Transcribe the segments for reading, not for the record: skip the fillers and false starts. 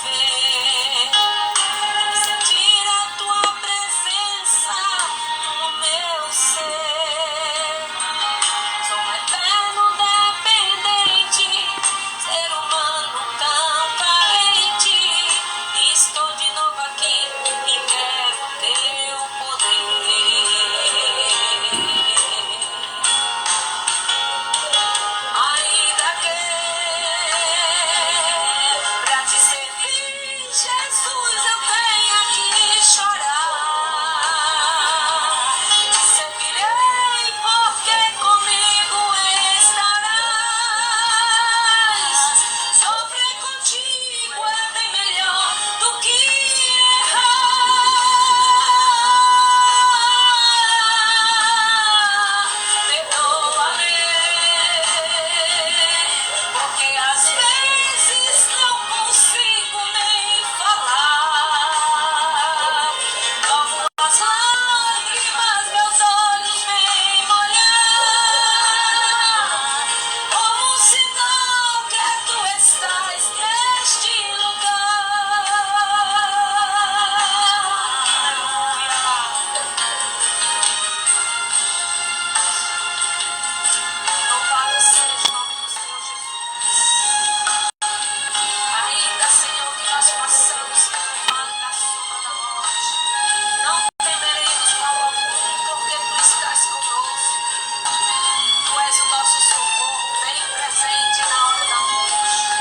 viver, sentir a tua presença no meu ser. Sou um eterno dependente, ser humano tão carente. Estou de novo aqui e quero teu poder. Ainda que pra te servir, Jesus, eu tenha que chorar. Te servirei porque comigo estarás. Sofrer contigo é bem melhor do que errar. Perdoa-me, porque às vezes não consigo nem falar. Logo as lágrimas meus olhos vêm molhar, como sinal que tu estás neste lugar. Louvado seja o nome do Senhor Jesus. Ainda, Senhor, que nós passamos pelo vale da sombra da morte, não temeremos mal algum, porque tu estás conosco. Tu és o nosso socorro, bem presente na hora da angústia.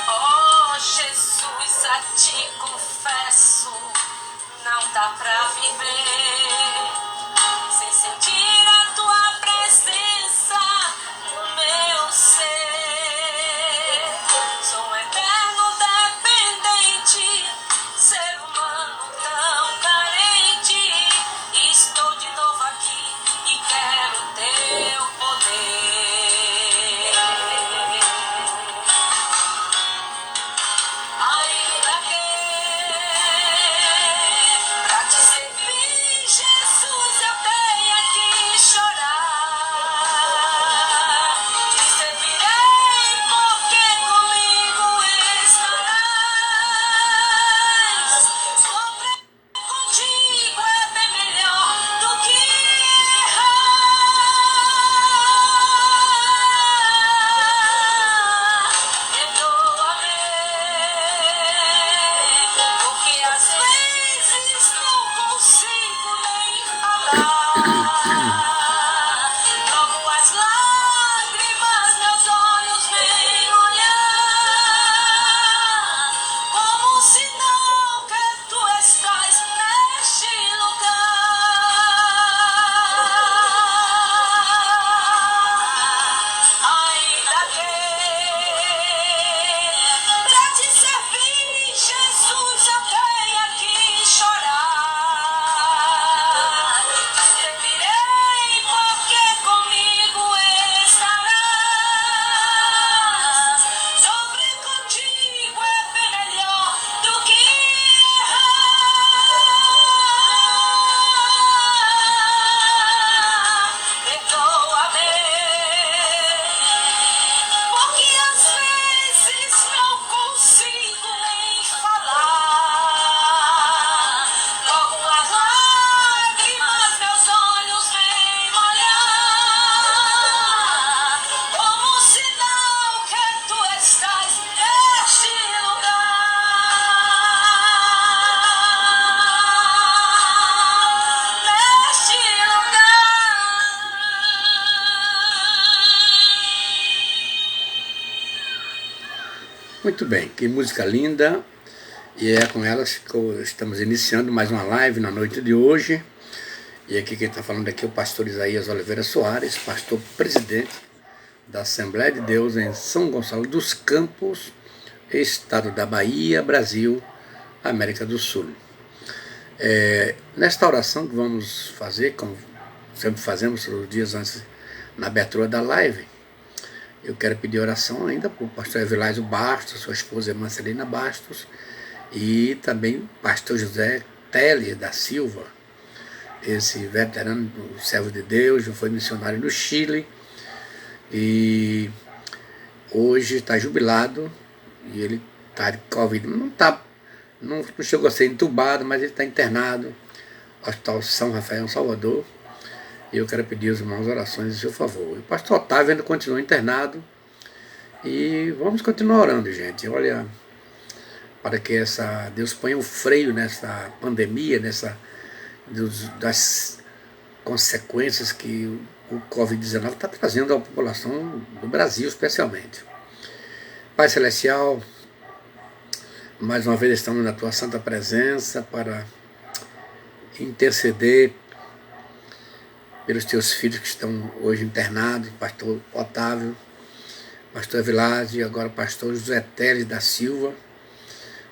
Oh, Jesus, a ti confesso, não dá pra viver sem sentir a tua presença no meu ser. Sou um eterno dependente, ser humano tão carente. Estou de novo aqui e quero teu poder. Ainda que pra te servir, Jesus, eu tenha que chorar. Te servirei porque comigo estarás. Sofrer contigo é bem melhor do que errar. Perdoa-me, porque às vezes não consigo nem falar. Logo as lágrimas meus olhos vêm molhar, como um sinal que tu estás neste lugar. Ainda que pra te servir, Jesus, eu tenha que chorar. Te servirei porque comigo estarás. Sofrer contigo é bem melhor do que errar. Perdoa-me, porque às vezes não consigo nem falar. Logo as lágrimas meus olhos vêm molhar, como um sinal que tu estás neste lugar. Neste lugar. Muito bem, que música linda. E é com elas que estamos iniciando mais uma live na noite de hoje. E aqui quem está falando aqui é o pastor Isaías Oliveira Soares, pastor presidente da Assembleia de Deus em São Gonçalo dos Campos, estado da Bahia, Brasil, América do Sul. Nesta oração que vamos fazer, como sempre fazemos os dias antes, na abertura da live, eu quero pedir oração ainda para o pastor Evilásio Bastos, sua esposa irmã Celina Bastos, e também o pastor José Teles da Silva, esse veterano do servo de Deus, já foi missionário no Chile, e hoje está jubilado e ele está de Covid. Não chegou a ser entubado, mas ele está internado no Hospital São Rafael, em Salvador. E eu quero pedir aos irmãos orações em seu favor. O pastor Otávio ainda continua internado. E vamos continuar orando, gente. Olha, para que Deus ponha um freio nessa pandemia, das consequências que o Covid-19 está trazendo à população do Brasil, especialmente. Pai Celestial, mais uma vez estamos na Tua Santa Presença para interceder pelos Teus filhos que estão hoje internados, pastor Otávio, pastor Evilásio e agora pastor José Teles da Silva.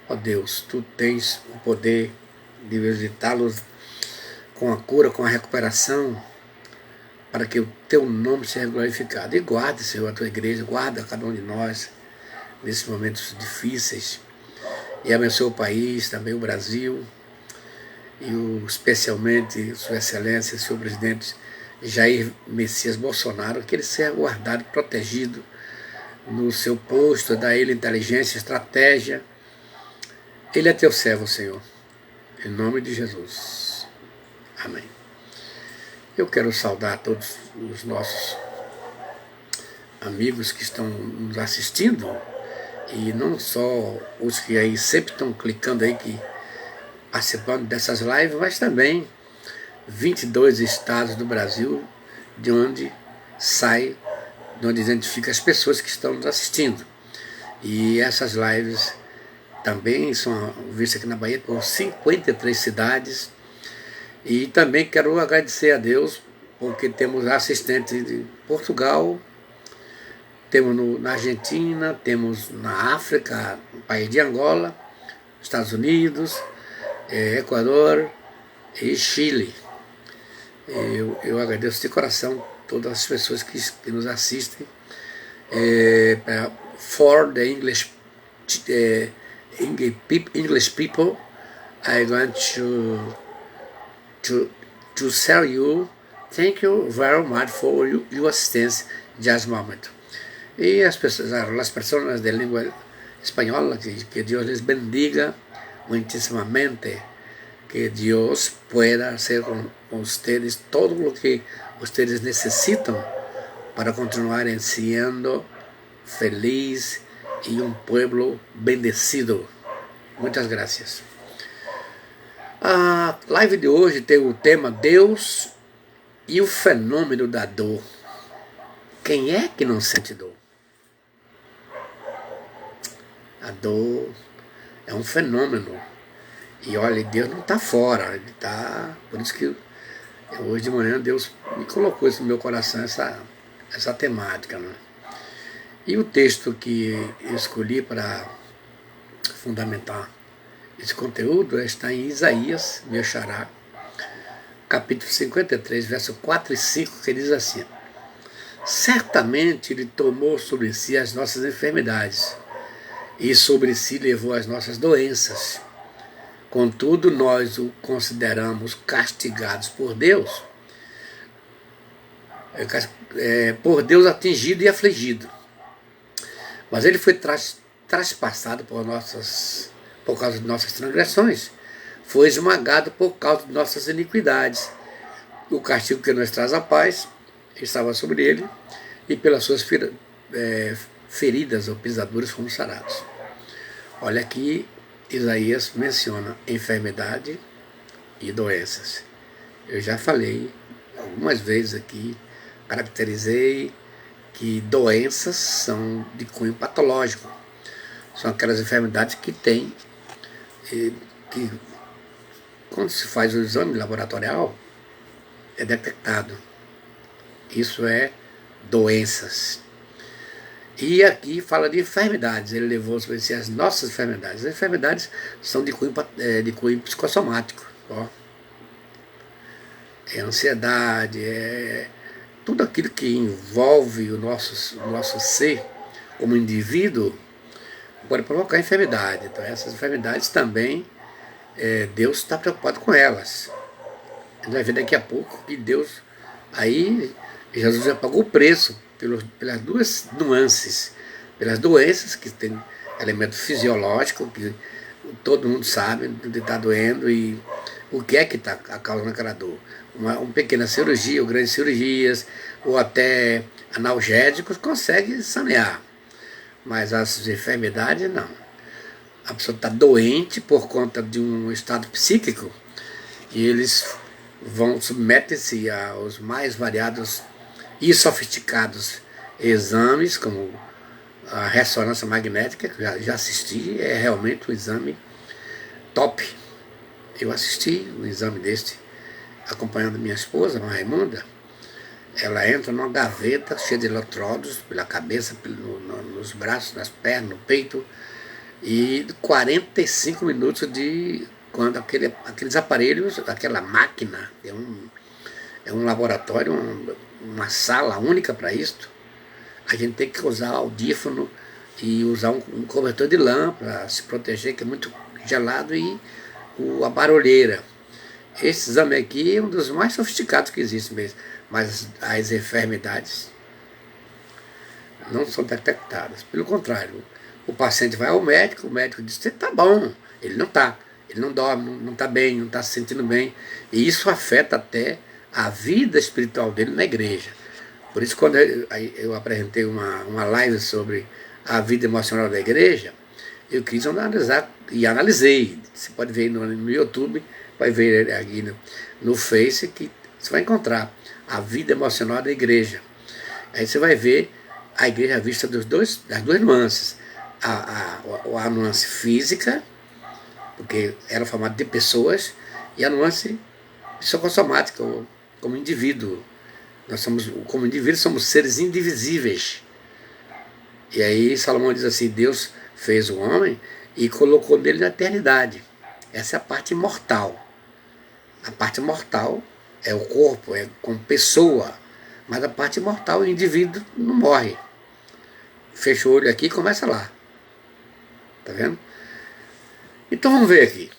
Ó Deus, Tu tens o poder de visitá-los com a cura, com a recuperação, para que o Teu nome seja glorificado. E guarde, Senhor, a Tua igreja, guarda cada um de nós nesses momentos difíceis. E abençoe o país, também o Brasil, e especialmente Sua Excelência, Senhor Presidente Jair Messias Bolsonaro, que ele seja guardado, protegido no seu posto, dá a ele inteligência, estratégia. Ele é Teu servo, Senhor. Em nome de Jesus. Amém. Eu quero saudar todos os nossos amigos que estão nos assistindo, e não só os que aí sempre estão clicando aí, participando dessas lives, mas também 22 estados do Brasil, de onde identifica as pessoas que estão nos assistindo. E essas lives também são vistas aqui na Bahia por 53 cidades. E também quero agradecer a Deus, porque temos assistentes de Portugal, temos na Argentina, temos na África, no país de Angola, Estados Unidos, Equador e Chile. Eu agradeço de coração todas as pessoas que nos assistem. For the English people, I want to tell you, thank you very much for your assistance just moment. Y las personas de lengua española, que Dios les bendiga muchísimamente, que Dios pueda hacer con ustedes todo lo que ustedes necesitan para continuar siendo feliz y un pueblo bendecido. Muchas gracias. A live de hoje tem o tema Deus e o fenômeno da dor. Quem é que não sente dor? A dor é um fenômeno. E olha, Deus não está fora. Ele está. Por isso que hoje de manhã Deus me colocou isso no meu coração, essa temática. Né? E o texto que eu escolhi para fundamentar esse conteúdo está em Isaías, meu xará, capítulo 53, verso 4 e 5, que diz assim: certamente Ele tomou sobre si as nossas enfermidades, e sobre si levou as nossas doenças. Contudo, nós o consideramos castigados por Deus, atingido e afligido. Mas Ele foi traspassado por causa de nossas transgressões, foi esmagado por causa de nossas iniquidades. O castigo que nos traz a paz estava sobre Ele, e pelas suas feridas ou pisaduras fomos sarados. Olha aqui, Isaías menciona enfermidade e doenças. Eu já falei algumas vezes aqui, caracterizei que doenças são de cunho patológico. São aquelas enfermidades que quando se faz o exame laboratorial, é detectado. Isso é doenças. E aqui fala de enfermidades. Ele levou sobre si as nossas enfermidades. As enfermidades são de cunho psicossomático. Ó. É ansiedade, é tudo aquilo que envolve o nosso ser como indivíduo pode provocar enfermidade. Então essas enfermidades também, Deus está preocupado com elas. A gente vai ver daqui a pouco que Jesus já pagou o preço pelas duas nuances pelas doenças, que tem elemento fisiológico, que todo mundo sabe onde está doendo e o que é que está causando aquela dor. Uma pequena cirurgia, ou grandes cirurgias, ou até analgésicos, consegue sanear. Mas as enfermidades, não. A pessoa está doente por conta de um estado psíquico e eles submetem-se aos mais variados e sofisticados exames, como a ressonância magnética, que já assisti, é realmente um exame top. Eu assisti um exame deste acompanhando minha esposa, a Raimunda. Ela entra numa gaveta cheia de eletrodos pela cabeça, nos braços, nas pernas, no peito, e 45 minutos de quando aqueles aparelhos, aquela máquina, é um laboratório, uma sala única para isto. A gente tem que usar audífono e usar um cobertor de lã para se proteger, que é muito gelado, e a barulheira. Esse exame aqui é um dos mais sofisticados que existe mesmo, mas as enfermidades não são detectadas. Pelo contrário, o paciente vai ao médico, o médico diz: você está bom. Ele não está. Ele não dorme, não está bem, não está se sentindo bem. E isso afeta até a vida espiritual dele na igreja. Por isso, quando eu apresentei uma live sobre a vida emocional da igreja, eu quis analisar, e analisei. Você pode ver no YouTube, vai ver aqui no Face, que você vai encontrar a vida emocional da igreja. Aí você vai ver a igreja vista das duas nuances. A nuance física, porque era formada de pessoas, e a nuance psicossomática, como indivíduo. Como indivíduos, somos seres indivisíveis. E aí Salomão diz assim: Deus fez o homem e colocou nele na eternidade. Essa é a parte mortal. A parte mortal é o corpo, é como pessoa. Mas a parte mortal, o indivíduo não morre. Fecha o olho aqui e começa lá. Tá vendo? Então vamos ver aqui.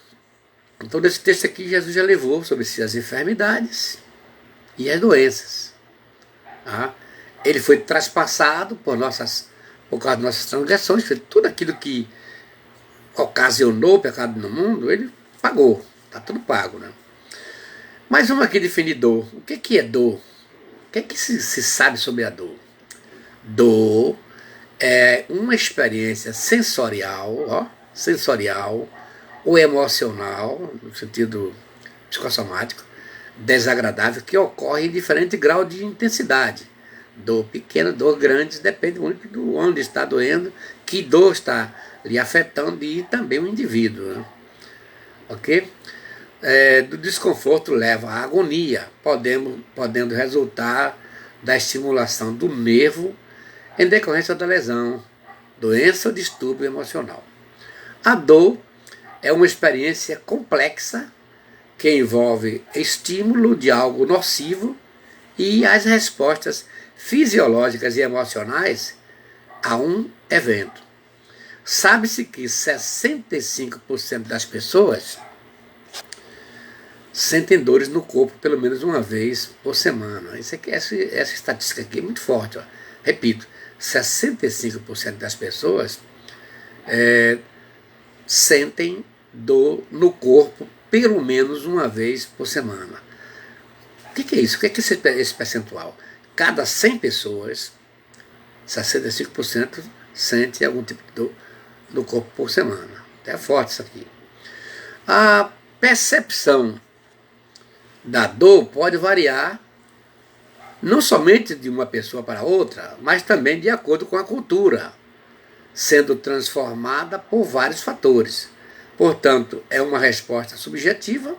Então nesse texto aqui Jesus já levou sobre si as enfermidades e as doenças. Tá? Ele foi traspassado por causa das nossas transgressões, tudo aquilo que ocasionou o pecado no mundo, ele pagou. Está tudo pago, né? Mas vamos aqui definir dor. O que é dor? O que é que se sabe sobre a dor? Dor é uma experiência sensorial ou emocional, no sentido psicossomático, desagradável, que ocorre em diferente grau de intensidade. Dor pequena, dor grande, depende muito de onde está doendo, que dor está lhe afetando, e também o indivíduo. Né? Ok? Do desconforto leva à agonia, podendo resultar da estimulação do nervo em decorrência da lesão, doença ou distúrbio emocional. A dor é uma experiência complexa que envolve estímulo de algo nocivo e as respostas fisiológicas e emocionais a um evento. Sabe-se que 65% das pessoas sentem dores no corpo pelo menos uma vez por semana. Essa estatística aqui é muito forte. Ó. Repito, 65% das pessoas sentem dor no corpo pelo menos uma vez por semana. O que é isso? O que é esse percentual? Cada 100 pessoas, 65% sente algum tipo de dor no corpo por semana. É forte isso aqui. A percepção da dor pode variar não somente de uma pessoa para outra, mas também de acordo com a cultura, sendo transformada por vários fatores. Portanto, é uma resposta subjetiva.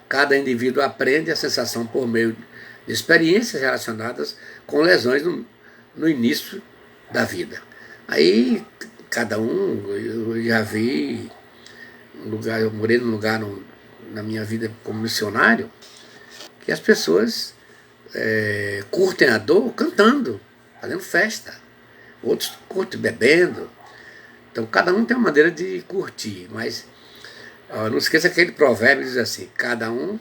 Cada indivíduo aprende a sensação por meio de experiências relacionadas com lesões no início da vida. Aí, cada um, eu já vi, eu morei num lugar na minha vida como missionário, que as pessoas curtem a dor cantando, fazendo festa. Outros curtem bebendo. Então, cada um tem uma maneira de curtir, mas não esqueça que aquele provérbio diz assim: cada um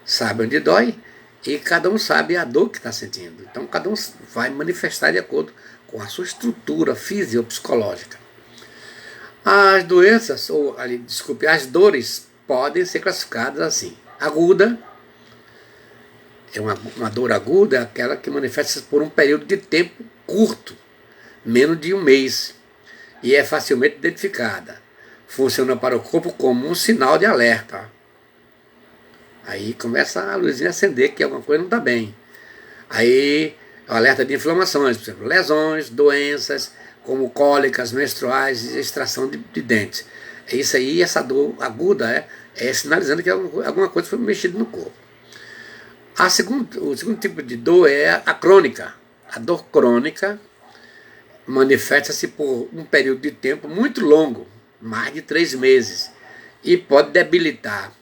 sabe onde dói e cada um sabe a dor que está sentindo. Então, cada um vai manifestar de acordo com a sua estrutura fisiopsicológica. As doenças, as dores podem ser classificadas assim. Aguda, uma dor aguda é aquela que manifesta-se por um período de tempo curto, menos de um mês, e é facilmente identificada. Funciona para o corpo como um sinal de alerta. Aí começa a luzinha a acender que alguma coisa não está bem. Aí é o alerta de inflamações, por exemplo, lesões, doenças, como cólicas menstruais e extração de dentes. É isso aí, essa dor aguda é sinalizando que alguma coisa foi mexida no corpo. O segundo tipo de dor é a crônica. A dor crônica manifesta-se por um período de tempo muito longo, mais de 3 meses, e pode debilitar,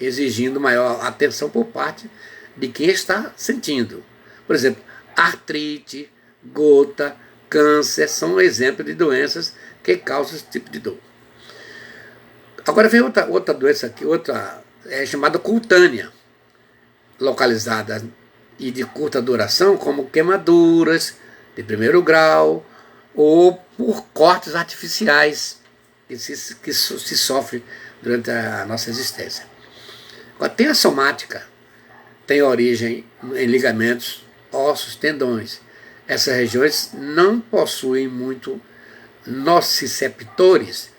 exigindo maior atenção por parte de quem está sentindo. Por exemplo, artrite, gota, câncer são exemplos de doenças que causam esse tipo de dor. Agora vem outra doença aqui, é chamada cutânea, localizada e de curta duração, como queimaduras de primeiro grau ou por cortes artificiais que se sofre durante a nossa existência. Agora, tem a somática, tem origem em ligamentos, ossos, tendões. Essas regiões não possuem muito nociceptores,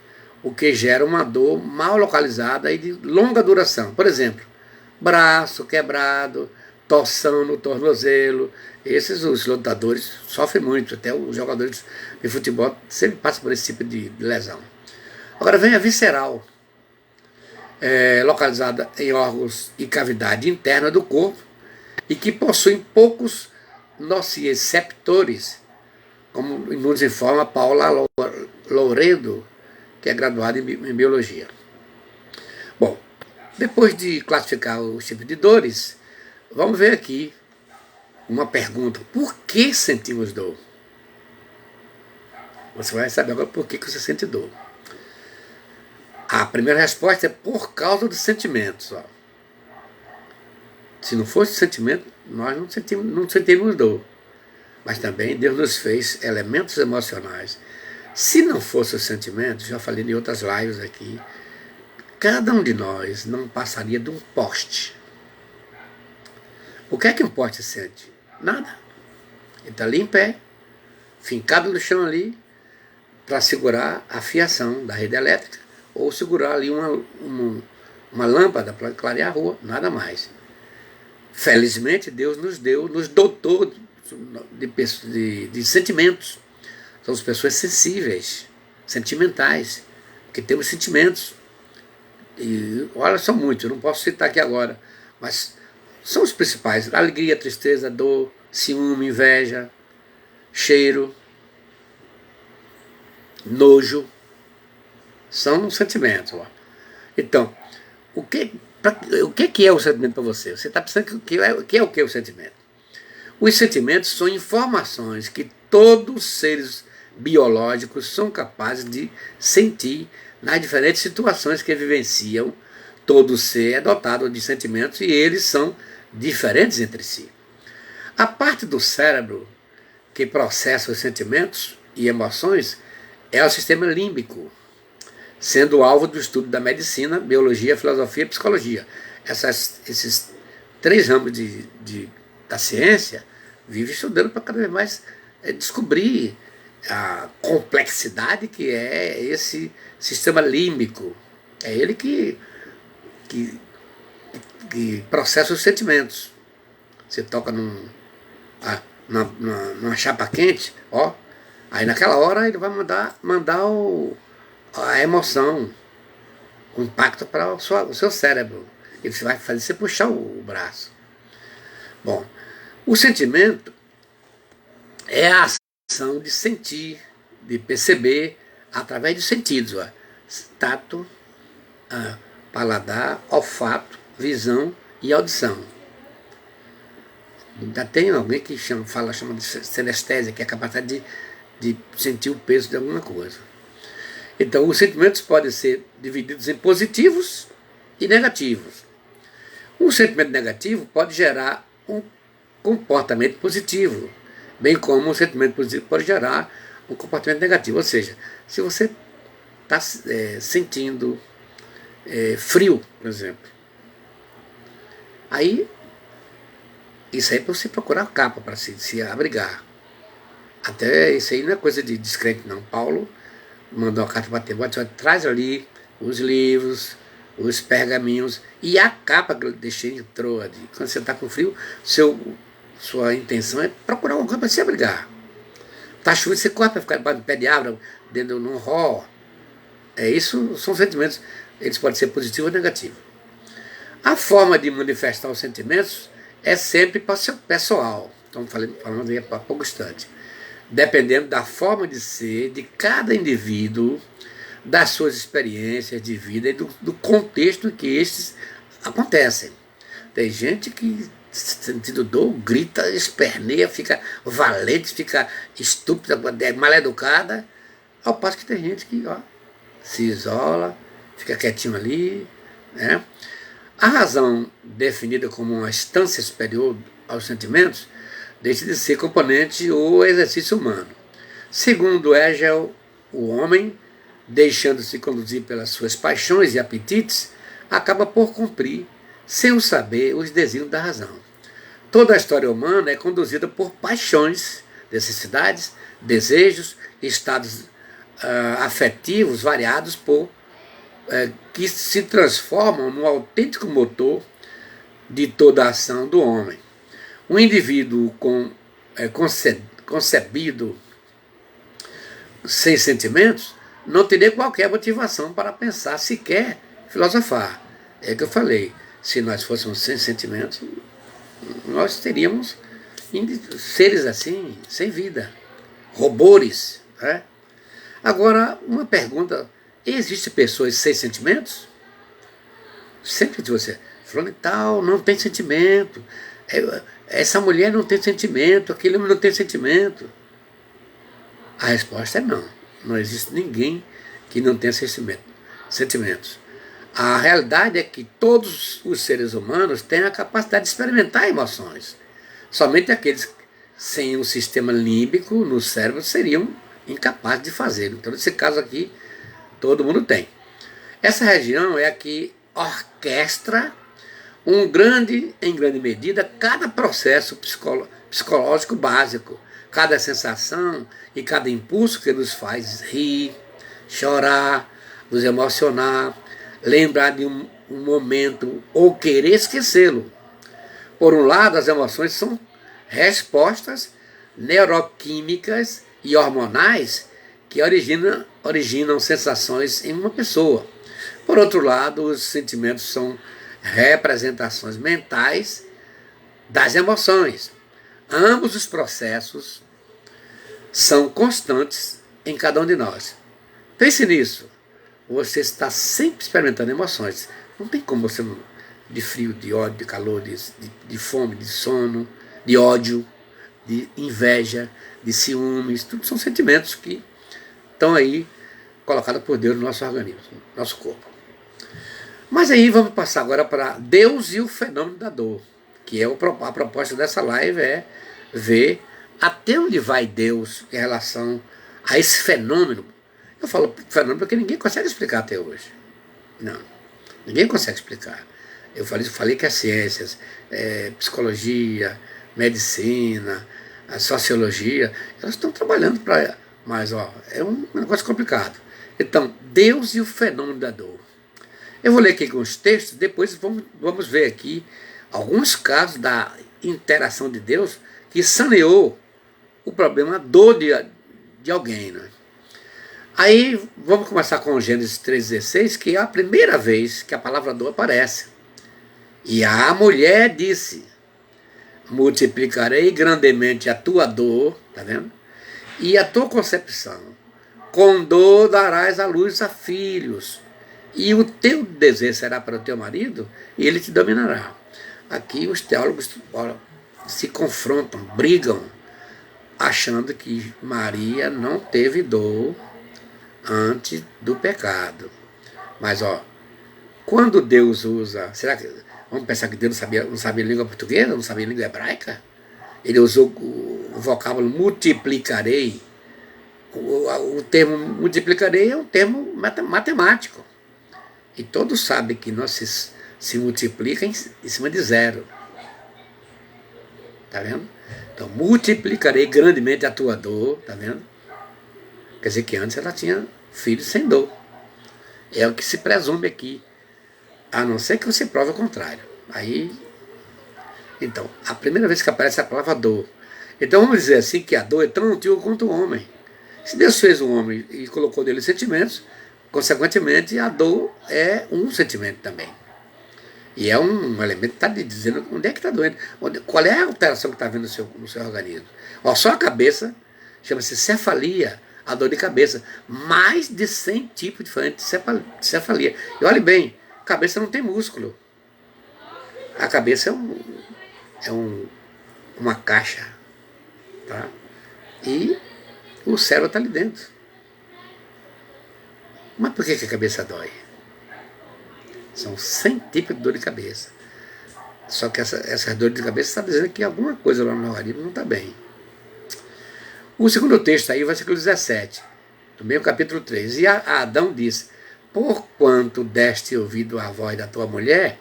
o que gera uma dor mal localizada e de longa duração. Por exemplo, braço quebrado, torção no tornozelo. Os lutadores sofrem muito, até os jogadores de futebol sempre passam por esse tipo de lesão. Agora vem a visceral, localizada em órgãos e cavidade interna do corpo e que possuem poucos nociceptores, como nos informa Paula Louredo, que é graduada em biologia. Bom, depois de classificar os tipos de dores, vamos ver aqui uma pergunta: por que sentimos dor? Você vai saber agora por que você sente dor. A primeira resposta é por causa dos sentimentos. Ó. Se não fosse sentimento, nós não sentimos dor. Mas também Deus nos fez elementos emocionais. Se não fosse o sentimento, já falei em outras lives aqui, cada um de nós não passaria de um poste. O que é que um poste sente? Nada. Ele está ali em pé, fincado no chão ali, para segurar a fiação da rede elétrica, ou segurar ali uma lâmpada para clarear a rua, nada mais. Felizmente, Deus nos dotou de sentimentos. Somos pessoas sensíveis, sentimentais, que temos sentimentos. E olha, são muitos, eu não posso citar aqui agora, mas são os principais: alegria, tristeza, dor, ciúme, inveja, cheiro, nojo. São sentimentos. Ó. Então, o que é o sentimento para você? Você está pensando que é o que é o sentimento? Os sentimentos são informações que todos os seres biológicos são capazes de sentir nas diferentes situações que vivenciam. Todo ser é dotado de sentimentos e eles são diferentes entre si. A parte do cérebro que processa os sentimentos e emoções é o sistema límbico, sendo alvo do estudo da medicina, biologia, filosofia e psicologia. Esses 3 ramos da ciência vivem estudando para cada vez mais descobrir a complexidade que é esse sistema límbico. É ele que processa os sentimentos. Você toca numa chapa quente, ó, aí naquela hora ele vai mandar a emoção, o impacto para o seu cérebro. Ele vai fazer você puxar o braço. Bom, o sentimento é a ação de sentir, de perceber através dos sentidos. Ó. Tato, paladar, olfato, visão e audição. Ainda tem alguém que chama de senestésia, que é a capacidade de sentir o peso de alguma coisa. Então, os sentimentos podem ser divididos em positivos e negativos. Um sentimento negativo pode gerar um comportamento positivo. bem como um sentimento positivo pode gerar um comportamento negativo. Ou seja, se você está sentindo frio, por exemplo, aí isso aí é para você procurar capa para se abrigar. Até isso aí não é coisa de descrente não. Paulo mandou uma carta para Timóteo, traz ali os livros, os pergaminhos e a capa que eu deixei em Troade. Quando você está com frio, sua intenção é procurar um campo para se abrigar. Está chovendo, você corre para ficar debaixo do pé de árvore, dentro de um ró. Isso são sentimentos, eles podem ser positivos ou negativos. A forma de manifestar os sentimentos é sempre pessoal. Estamos falando aí há pouco instante. Dependendo da forma de ser de cada indivíduo, das suas experiências de vida e do contexto em que estes acontecem. Tem gente que, sentindo dor, grita, esperneia, fica valente, fica estúpida, mal educada, ao passo que tem gente que se isola, fica quietinho ali, né? A razão definida como uma instância superior aos sentimentos deixa de ser componente ou exercício humano. Segundo Hegel, o homem, deixando-se conduzir pelas suas paixões e apetites, acaba por cumprir, sem o saber, os desígnios da razão. Toda a história humana é conduzida por paixões, necessidades, desejos, estados afetivos variados que se transformam no autêntico motor de toda a ação do homem. Um indivíduo concebido sem sentimentos não teria qualquer motivação para pensar, sequer filosofar. É que eu falei, se nós fôssemos sem sentimentos, nós teríamos seres assim, sem vida, robôs. Né? Agora, uma pergunta, existem pessoas sem sentimentos? Sempre de você, falando e tal, não tem sentimento, essa mulher não tem sentimento, aquele homem não tem sentimento. A resposta é não. Não existe ninguém que não tenha sentimentos. A realidade é que todos os seres humanos têm a capacidade de experimentar emoções. Somente aqueles sem um sistema límbico no cérebro seriam incapazes de fazê-lo. Então, nesse caso aqui, todo mundo tem. Essa região é a que orquestra em grande medida, cada processo psicológico básico, cada sensação e cada impulso que nos faz rir, chorar, nos emocionar, lembrar de um momento ou querer esquecê-lo. Por um lado, as emoções são respostas neuroquímicas e hormonais que originam sensações em uma pessoa. Por outro lado, os sentimentos são representações mentais das emoções. Ambos os processos são constantes em cada um de nós. Pense nisso. Você está sempre experimentando emoções. Não tem como você não, de frio, de ódio, de calor, de fome, de sono, de ódio, de inveja, de ciúmes. Tudo são sentimentos que estão aí colocados por Deus no nosso organismo, no nosso corpo. Mas aí vamos passar agora para Deus e o fenômeno da dor, que é a proposta dessa live, é ver até onde vai Deus em relação a esse fenômeno. Eu falo fenômeno porque ninguém consegue explicar até hoje. Não, ninguém consegue explicar. Eu falei que as ciências, psicologia, medicina, a sociologia, elas estão trabalhando para... Mas é um negócio complicado. Então, Deus e o fenômeno da dor. Eu vou ler aqui alguns textos, depois vamos ver aqui alguns casos da interação de Deus que saneou o problema, a dor de alguém. Né? Aí vamos começar com Gênesis 3,16, que é a primeira vez que a palavra dor aparece. E a mulher disse, multiplicarei grandemente a tua dor, tá vendo? E a tua concepção. Com dor darás à luz a filhos. E o teu desejo será para o teu marido, e ele te dominará. Aqui os teólogos se confrontam, brigam, achando que Maria não teve dor antes do pecado. Mas, quando Deus usa... Será que vamos pensar que Deus não sabia língua portuguesa, não sabia língua hebraica? Ele usou o vocábulo multiplicarei, o termo multiplicarei é um termo matemático. E todos sabem que nós se multiplica em cima de zero. Tá vendo? Então, multiplicarei grandemente a tua dor, tá vendo? Quer dizer que antes ela tinha filhos sem dor. É o que se presume aqui. A não ser que você prove o contrário. Aí, então, a primeira vez que aparece a palavra dor. Então vamos dizer assim que a dor é tão antiga quanto o homem. Se Deus fez o homem e colocou nele sentimentos, consequentemente a dor é um sentimento também. E é um elemento que está dizendo onde é que está doendo, qual é a alteração que está havendo no seu organismo. Ó, só a cabeça, chama-se cefalia, a dor de cabeça. Mais de 100 tipos diferentes de cefalia. E olhe bem, a cabeça não tem músculo. A cabeça é uma caixa. Tá? E o cérebro está ali dentro. Mas por que a cabeça dói? São 100 tipos de dor de cabeça. Só que essa dor de cabeça está dizendo que alguma coisa lá no organismo não está bem. O segundo texto aí, versículo 17, do mesmo capítulo 3. E Adão disse: porquanto deste ouvido à voz da tua mulher,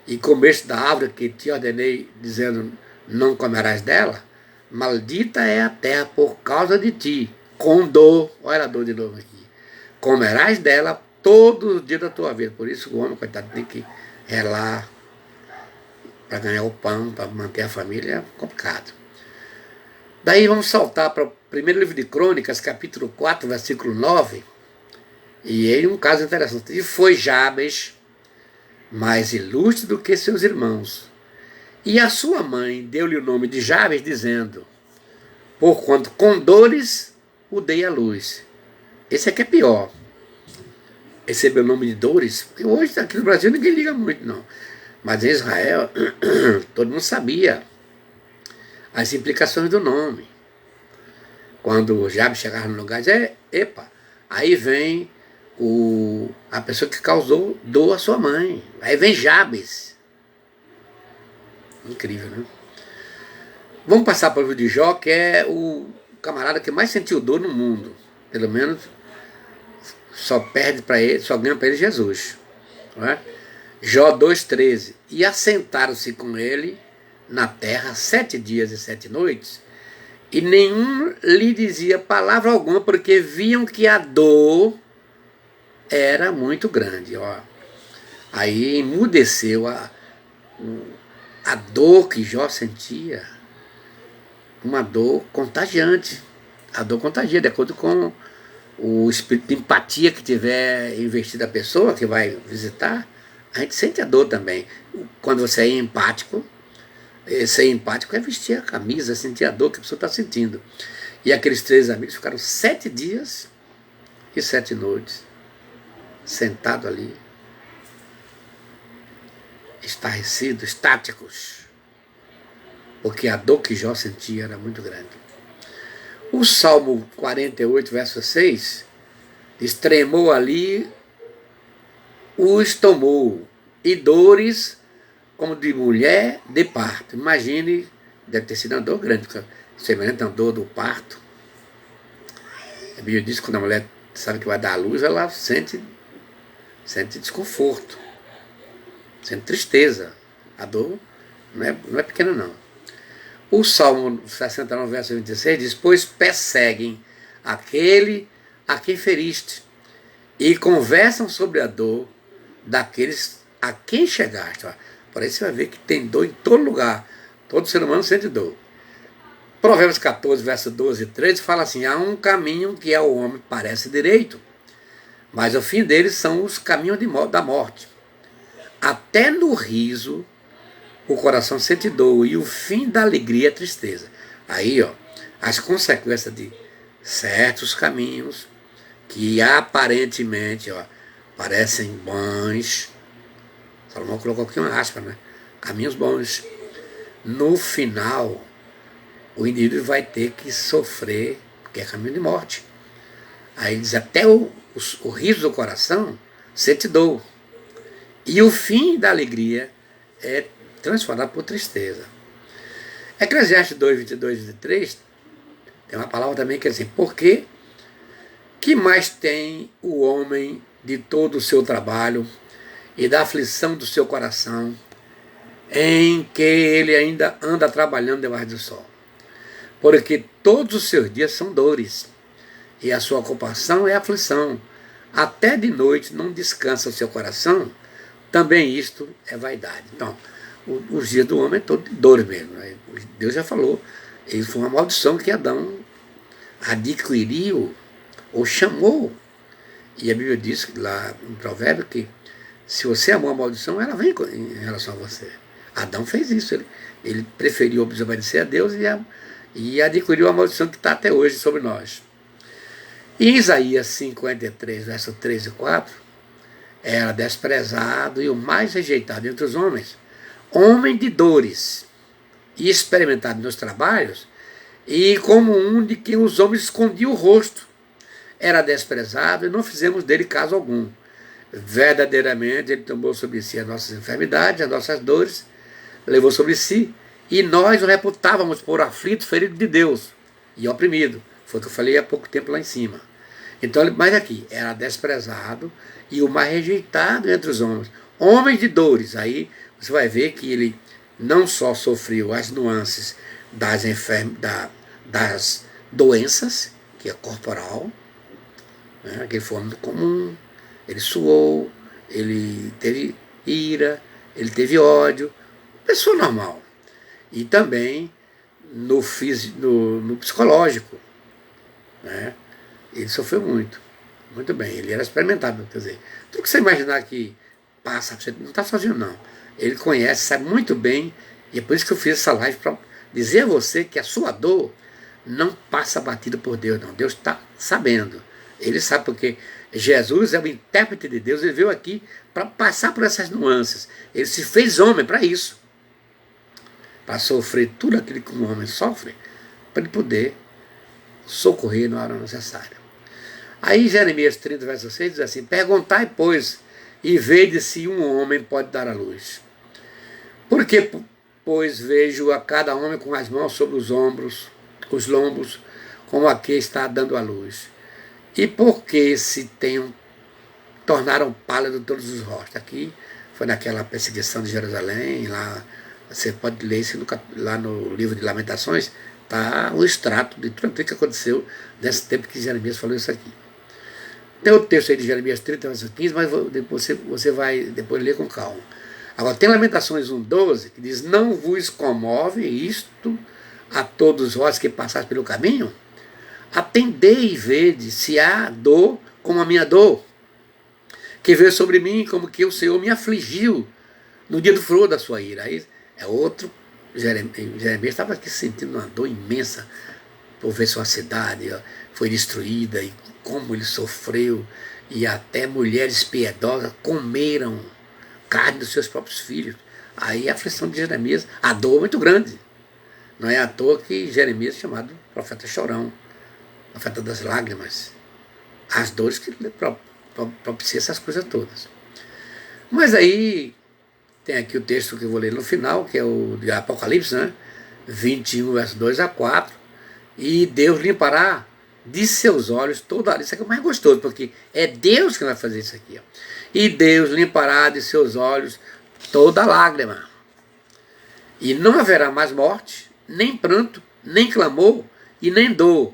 e comeste da árvore que te ordenei, dizendo, não comerás dela, maldita é a terra por causa de ti, com dor, olha a dor de novo aqui, comerás dela todos os dias da tua vida. Por isso o homem, coitado, tem que relar para ganhar o pão, para manter a família, é complicado. Daí vamos saltar para o primeiro livro de Crônicas, capítulo 4, versículo 9, e aí um caso interessante. E foi Jabes mais ilustre do que seus irmãos, e a sua mãe deu-lhe o nome de Jabes, dizendo, porquanto com dores o dei à luz. Esse aqui é pior. Recebeu o nome de dores. E hoje aqui no Brasil ninguém liga muito não. Mas em Israel todo mundo sabia as implicações do nome. Quando Jabes chegava no lugar, dizia, epa, aí vem a pessoa que causou dor à sua mãe. Aí vem Jabes. Incrível, né? Vamos passar para o livro de Jó, que é o camarada que mais sentiu dor no mundo. Pelo menos só perde para ele, só ganha para ele Jesus. Não é? Jó 2,13. E assentaram-se com ele na terra 7 dias e 7 noites, e nenhum lhe dizia palavra alguma, porque viam que a dor era muito grande. Ó. Aí emudeceu a dor que Jó sentia, uma dor contagiante. A dor contagia, de acordo com o espírito de empatia que tiver investido a pessoa que vai visitar, a gente sente a dor também. Quando você é empático, ser empático é vestir a camisa, sentir a dor que a pessoa está sentindo. E aqueles 3 amigos ficaram 7 dias e 7 noites sentados ali, estarrecidos, estáticos, porque a dor que Jó sentia era muito grande. O Salmo 48, verso 6, diz, tremou ali, os tomou, e dores como de mulher de parto. Imagine, deve ter sido uma dor grande, semelhante à dor do parto. A Bíblia diz que quando a mulher sabe que vai dar à luz, ela sente desconforto, sente tristeza. A dor não é pequena não. O Salmo 69, verso 26 diz, pois perseguem aquele a quem feriste, e conversam sobre a dor daqueles a quem chegaste. Ó. Por aí você vai ver que tem dor em todo lugar. Todo ser humano sente dor. Provérbios 14, verso 12 e 13 fala assim, há um caminho que ao homem parece direito, mas o fim deles são os caminhos da morte. Até no riso o coração sente dor, e o fim da alegria é tristeza. Aí, ó, as consequências de certos caminhos que aparentemente, ó, parecem bons. Salomão colocou aqui uma aspa, né? Caminhos bons. No final, o indivíduo vai ter que sofrer, porque é caminho de morte. Aí diz, até o riso do coração sente dor. E o fim da alegria é transformado por tristeza. Eclesiastes 2, 22 e 23, tem uma palavra também que é assim, porque que mais tem o homem de todo o seu trabalho e da aflição do seu coração, em que ele ainda anda trabalhando debaixo do sol? Porque todos os seus dias são dores, e a sua ocupação é aflição. Até de noite não descansa o seu coração, também isto é vaidade. Então, os dias do homem é todo de dores mesmo. Né? Deus já falou, ele foi uma maldição que Adão adquiriu ou chamou. E a Bíblia diz lá em Provérbio que se você amou a maldição, ela vem em relação a você. Adão fez isso, ele preferiu obedecer a Deus e adquiriu a maldição que está até hoje sobre nós. Em Isaías 53, verso 3 e 4, era desprezado e o mais rejeitado entre os homens, homem de dores, e experimentado nos trabalhos, e como um de quem os homens escondiam o rosto. Era desprezado e não fizemos dele caso algum. Verdadeiramente ele tomou sobre si as nossas enfermidades, as nossas dores, levou sobre si, e nós o reputávamos por aflito, ferido de Deus e oprimido. Foi o que eu falei há pouco tempo lá em cima. Então, mas aqui, era desprezado e o mais rejeitado entre os homens. Homem de dores. Aí você vai ver que ele não só sofreu as nuances das doenças, que é corporal, né, aquele fome comum, ele suou, ele teve ira, ele teve ódio, pessoa normal. E também no psicológico, né? Ele sofreu muito, muito bem, ele era experimentado, quer dizer, tudo que você imaginar que passa, você não está sozinho não, ele conhece, sabe muito bem, e é por isso que eu fiz essa live, para dizer a você que a sua dor não passa batida por Deus, não, Deus está sabendo, ele sabe porque Jesus é o intérprete de Deus, ele veio aqui para passar por essas nuances, ele se fez homem para isso, para sofrer tudo aquilo que um homem sofre, para ele poder socorrer na hora necessária. Aí Jeremias 30, verso 6 diz assim, perguntai, pois, e vede se um homem pode dar à luz. Porque, pois, vejo a cada homem com as mãos sobre os ombros, os lombos, como aquele está dando à luz. E porque se tornaram pálidos todos os rostos. Aqui foi naquela perseguição de Jerusalém, lá você pode ler isso lá no livro de Lamentações, está o extrato de tudo que aconteceu nesse tempo que Jeremias falou isso aqui. Tem o texto aí de Jeremias 30, verso 15, mas você vai depois ler com calma. Agora, tem Lamentações 1,12, que diz, não vos comove isto a todos vós que passaste pelo caminho? Atendei e vede se há dor como a minha dor, que veio sobre mim como que o Senhor me afligiu no dia do furor da sua ira. Aí é outro, Jeremias estava aqui sentindo uma dor imensa por ver sua cidade foi destruída e como ele sofreu, e até mulheres piedosas comeram carne dos seus próprios filhos. Aí a aflição de Jeremias, a dor é muito grande. Não é à toa que Jeremias é chamado profeta chorão, profeta das lágrimas, as dores que propiciam essas coisas todas. Mas aí tem aqui o texto que eu vou ler no final, que é o de Apocalipse, né? 21, verso 2 a 4, e Deus limpará de seus olhos toda a... Isso aqui é o mais gostoso, porque é Deus que vai fazer isso aqui. Ó. E Deus limpará de seus olhos toda lágrima. E não haverá mais morte, nem pranto, nem clamor e nem dor.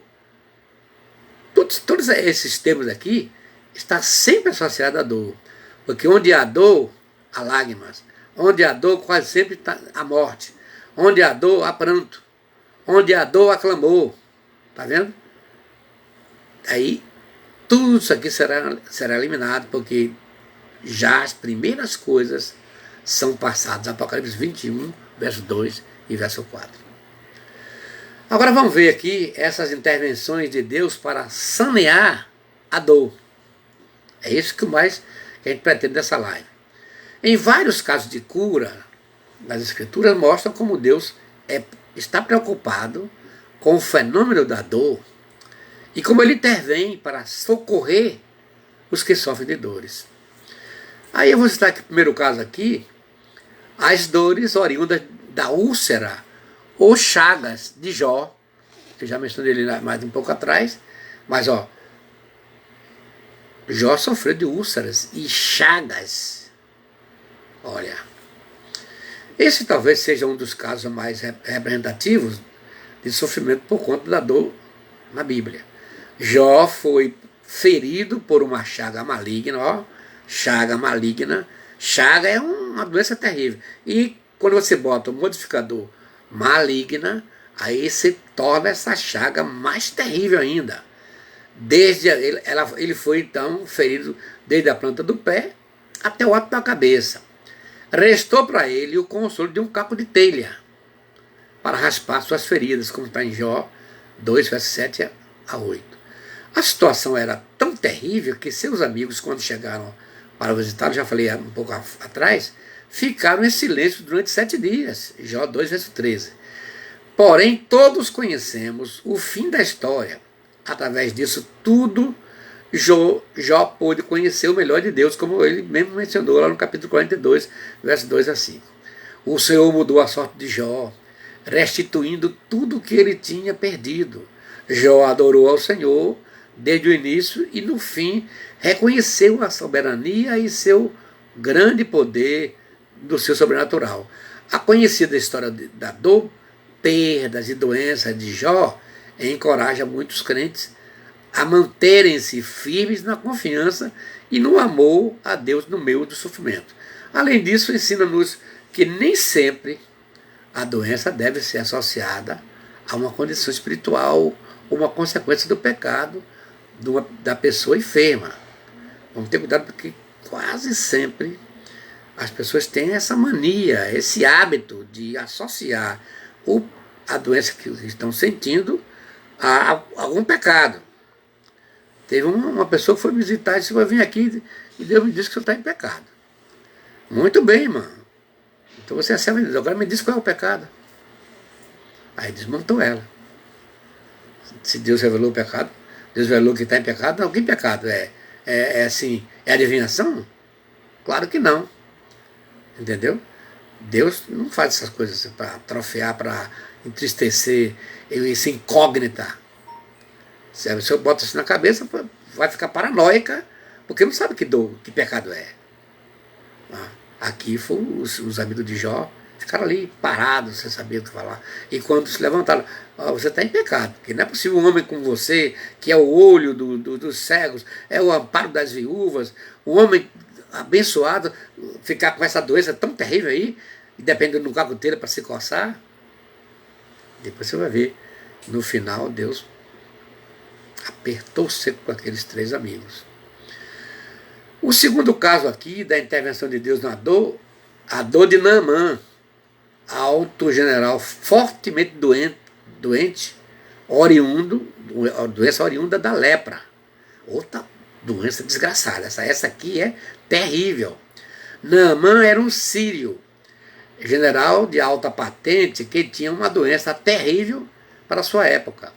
Todos esses termos aqui está sempre associado à dor. Porque onde há dor, há lágrimas. Onde há dor, quase sempre está a morte. Onde há dor, há pranto. Onde há dor, há clamor. Está vendo? Aí, tudo isso aqui será eliminado, porque já as primeiras coisas são passadas. Apocalipse 21, verso 2 e verso 4. Agora vamos ver aqui essas intervenções de Deus para sanear a dor. É isso que a gente pretende nessa live. Em vários casos de cura, as Escrituras mostram como Deus está preocupado com o fenômeno da dor e como ele intervém para socorrer os que sofrem de dores. Aí eu vou citar aqui o primeiro caso aqui, as dores oriundas da úlcera O Chagas de Jó, eu já mencionei ele mais um pouco atrás, mas Jó sofreu de úlceras e chagas. Olha, esse talvez seja um dos casos mais representativos de sofrimento por conta da dor na Bíblia. Jó foi ferido por uma chaga maligna, chaga maligna. Chaga é uma doença terrível. E quando você bota o modificador maligna, aí você torna essa chaga mais terrível ainda. Ele foi então ferido desde a planta do pé até o alto da cabeça. Restou para ele o consolo de um caco de telha para raspar suas feridas, como está em Jó 2, versos 7 a 8. A situação era tão terrível que seus amigos, quando chegaram para visitá-lo, já falei um pouco atrás, ficaram em silêncio durante 7 dias. Jó 2, verso 13. Porém, todos conhecemos o fim da história. Através disso tudo, Jó pôde conhecer o melhor de Deus, como ele mesmo mencionou lá no capítulo 42, versos 2 a 5. O Senhor mudou a sorte de Jó, restituindo tudo o que ele tinha perdido. Jó adorou ao Senhor desde o início e no fim reconheceu a soberania e seu grande poder do seu sobrenatural. A conhecida história da dor, perdas e doenças de Jó encoraja muitos crentes a manterem-se firmes na confiança e no amor a Deus no meio do sofrimento. Além disso, ensina-nos que nem sempre a doença deve ser associada a uma condição espiritual ou uma consequência do pecado da pessoa enferma. Vamos ter cuidado porque quase sempre as pessoas têm essa mania, esse hábito de associar a doença que estão sentindo a algum pecado. Teve uma pessoa que foi me visitar e disse: vai vir aqui e Deus me disse que você está em pecado. Muito bem, irmão. Então você é servo de Deus. Agora me diz qual é o pecado. Aí desmontou ela. Se Deus revelou o pecado, Deus revelou que está em pecado, não, que pecado? É adivinhação? Claro que não. Entendeu? Deus não faz essas coisas para atrofiar, para entristecer, essa incógnita. Se a pessoa bota isso na cabeça, vai ficar paranoica, porque não sabe que pecado é. Aqui os amigos de Jó ficaram ali parados, sem saber o que falar. E quando se levantaram: você está em pecado, porque não é possível um homem como você, que é o olho dos cegos, é o amparo das viúvas, um homem abençoado, ficar com essa doença tão terrível aí, e dependendo do cacoteiro para se coçar. Depois você vai ver, no final, Deus apertou o seco com aqueles 3 amigos. O segundo caso aqui da intervenção de Deus na dor, a dor de Naamã, alto general fortemente doente, doença oriunda da lepra. Outra doença desgraçada. Essa aqui é terrível. Naamã era um sírio, general de alta patente, que tinha uma doença terrível para a sua época.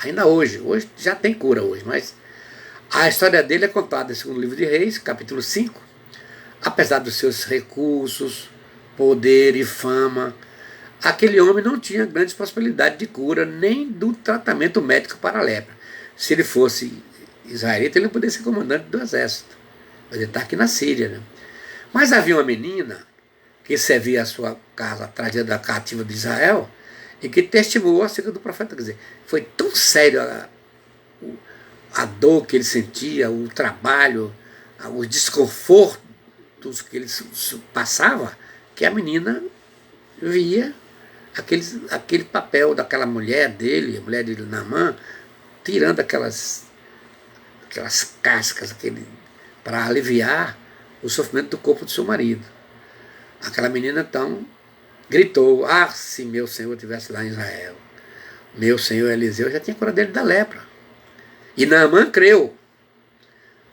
Ainda hoje já tem cura hoje, mas a história dele é contada no 2º livro de Reis, capítulo 5. Apesar dos seus recursos, poder e fama, aquele homem não tinha grandes possibilidades de cura, nem do tratamento médico para a lepra. Se ele fosse israelita, ele não poderia ser comandante do exército. Mas ele está aqui na Síria, né? Mas havia uma menina que servia a sua casa trazida da cativa de Israel e que testemunhou acerca do profeta. Quer dizer, foi tão sério a dor que ele sentia, o trabalho, os desconfortos que ele passava, que a menina via aquele papel daquela mulher dele, a mulher de Naamã, tirando aquelas cascas para aliviar o sofrimento do corpo do seu marido. Aquela menina então gritou: se meu Senhor estivesse lá em Israel, meu Senhor Eliseu já tinha curado dele da lepra. E Naamã creu.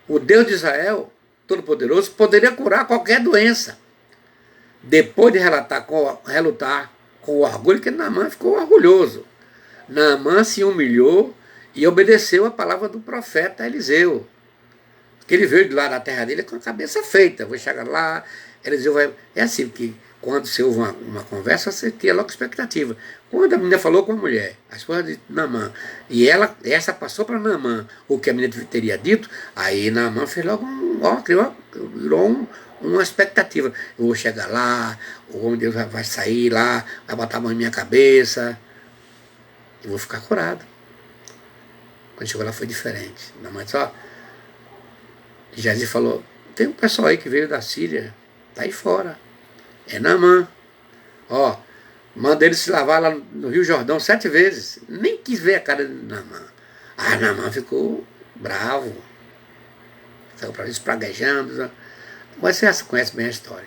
O Deus de Israel, Todo-Poderoso, poderia curar qualquer doença. Depois de relutar com o orgulho, que Naamã ficou orgulhoso. Naamã se humilhou e obedeceu a palavra do profeta Eliseu. Que ele veio de lá da terra dele com a cabeça feita. Vou chegar lá, Eliseu vai... É assim, que quando você ouve uma conversa, você cria logo expectativa. Quando a menina falou com a mulher, a esposa de Naamã, e essa passou para Naamã o que a menina teria dito, aí Naamã fez logo virou uma expectativa. Eu vou chegar lá, o homem de Deus vai sair lá, vai botar a mão na minha cabeça, eu vou ficar curado. Quando chegou lá foi diferente. Naamã disse, ó, Geazi falou, tem um pessoal aí que veio da Síria, tá aí fora. É Naamã. Ó, manda ele se lavar lá no Rio Jordão 7 vezes. Nem quis ver a cara de Naamã. Ah, Naamã ficou bravo. Saiu para isso praguejando. Mas você conhece bem a história.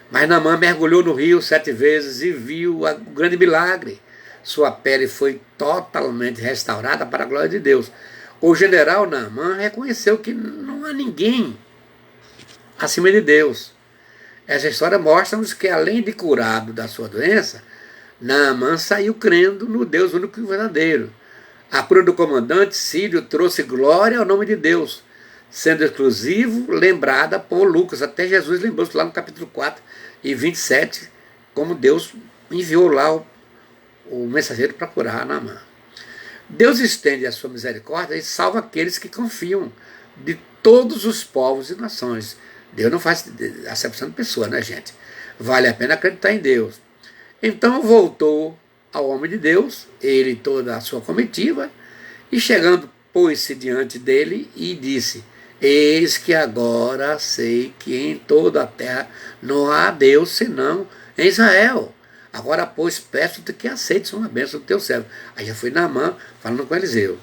Mas Naamã mergulhou no rio 7 vezes e viu o grande milagre. Sua pele foi totalmente restaurada para a glória de Deus. O general Naamã reconheceu que não há ninguém acima de Deus. Essa história mostra-nos que, além de curado da sua doença, Naamã saiu crendo no Deus único e verdadeiro. A cura do comandante sírio trouxe glória ao nome de Deus, sendo exclusivo lembrada por Lucas. Até Jesus lembrou-se lá no capítulo 4 e 27, como Deus enviou lá o mensageiro para curar Naamã. Deus estende a sua misericórdia e salva aqueles que confiam, de todos os povos e nações. Deus não faz acepção de pessoa, né, gente? Vale a pena acreditar em Deus. Então voltou ao homem de Deus, ele e toda a sua comitiva, e chegando, pôs-se diante dele e disse, eis que agora sei que em toda a terra não há Deus senão em Israel. Agora, pois, peço-te que aceites uma bênção do teu servo. Aí já foi Naamã falando com Eliseu.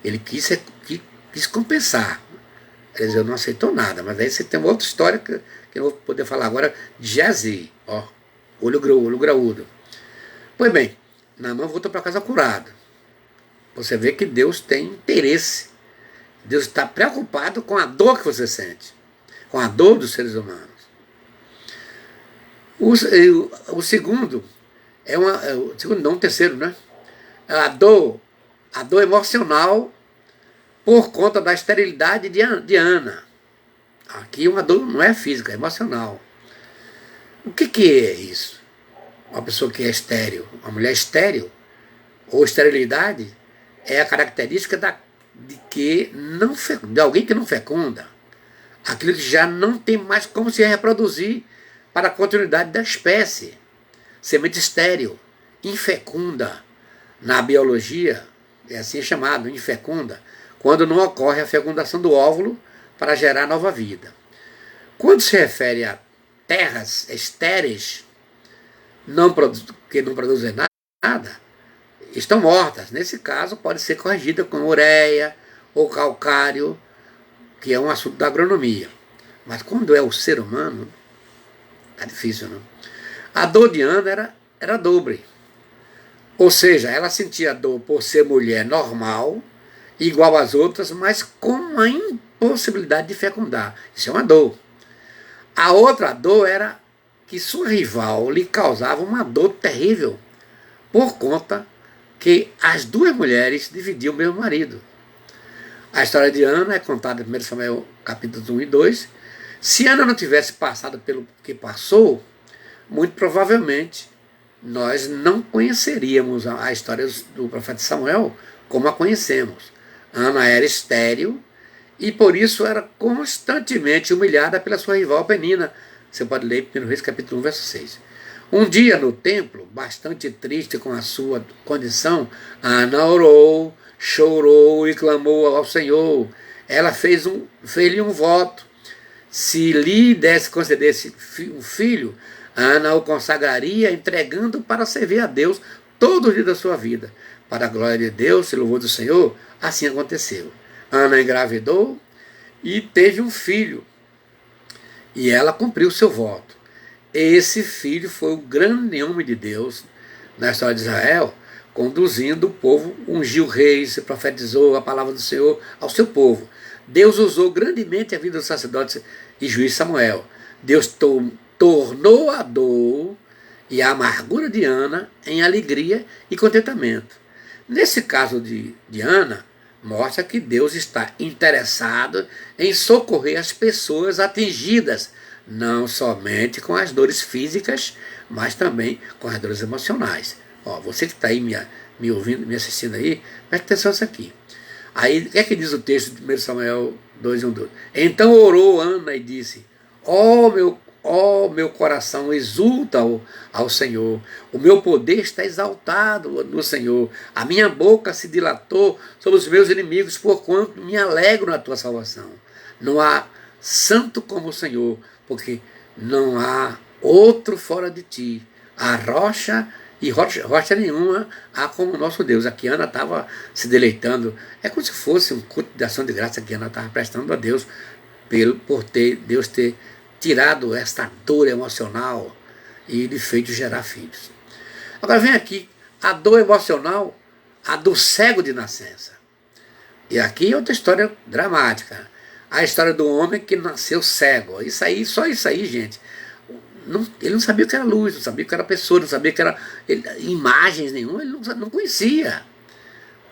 Ele quis compensar. Eliseu não aceitou nada, mas aí você tem uma outra história que eu vou poder falar agora de Geazi, ó, olho graúdo. Pois bem, Naamã voltou para casa curado. Você vê que Deus tem interesse. Deus está preocupado com a dor que você sente, com a dor dos seres humanos. O segundo o terceiro, né? A dor emocional por conta da esterilidade de Ana. Aqui uma dor não é física, é emocional. O que é isso? Uma pessoa que é estéril, uma mulher estéril, ou esterilidade, é a característica de alguém que não fecunda. Aquilo que já não tem mais como se reproduzir para a continuidade da espécie. Semente estéril, infecunda. Na biologia, é assim chamado, infecunda, quando não ocorre a fecundação do óvulo para gerar nova vida. Quando se refere a terras estéreis, que não produzem nada, estão mortas. Nesse caso, pode ser corrigida com ureia ou calcário, que é um assunto da agronomia. Mas quando é o ser humano, é difícil, não? A dor de Ana era dobre. Ou seja, ela sentia dor por ser mulher normal, igual às outras, mas com a impossibilidade de fecundar. Isso é uma dor. A outra dor era que sua rival lhe causava uma dor terrível, por conta que as duas mulheres dividiam o mesmo marido. A história de Ana é contada em 1 Samuel capítulos 1 e 2. Se Ana não tivesse passado pelo que passou, muito provavelmente nós não conheceríamos a história do profeta Samuel como a conhecemos. Ana era estéril e por isso era constantemente humilhada pela sua rival Penina. Você pode ler em 1 Reis capítulo 1, verso 6. Um dia no templo, bastante triste com a sua condição, Ana orou, chorou e clamou ao Senhor. Ela fez-lhe um voto. Se lhe concedesse um filho, Ana o consagraria, entregando para servir a Deus todos os dias da sua vida. Para a glória de Deus e louvor do Senhor, assim aconteceu. Ana engravidou e teve um filho. E ela cumpriu seu voto. Esse filho foi o grande homem de Deus na história de Israel, conduzindo o povo, ungiu reis, se profetizou a palavra do Senhor ao seu povo. Deus usou grandemente a vida dos sacerdotes e juiz Samuel. Deus tornou a dor e a amargura de Ana em alegria e contentamento. Nesse caso de Ana, mostra que Deus está interessado em socorrer as pessoas atingidas não somente com as dores físicas, mas também com as dores emocionais. Ó, você que está aí me ouvindo, me assistindo aí, preste atenção nisso aqui. Aí, o que é que diz o texto de 1 Samuel 2:1-2? Então orou Ana e disse, meu coração exulta ao Senhor, o meu poder está exaltado no Senhor, a minha boca se dilatou sobre os meus inimigos, porquanto me alegro na tua salvação. Não há santo como o Senhor, porque não há outro fora de ti. A rocha e rocha nenhuma há como o nosso Deus. Aqui Ana estava se deleitando. É como se fosse um culto de ação de graça que Ana estava prestando a Deus por Deus ter tirado esta dor emocional e lhe feito gerar filhos. Agora vem aqui a dor emocional, a do cego de nascença. E aqui é outra história dramática. A história do homem que nasceu cego. Isso aí, só isso aí, gente. Ele não sabia o que era luz, não sabia o que era pessoa, não sabia o que era imagens nenhuma, ele não conhecia.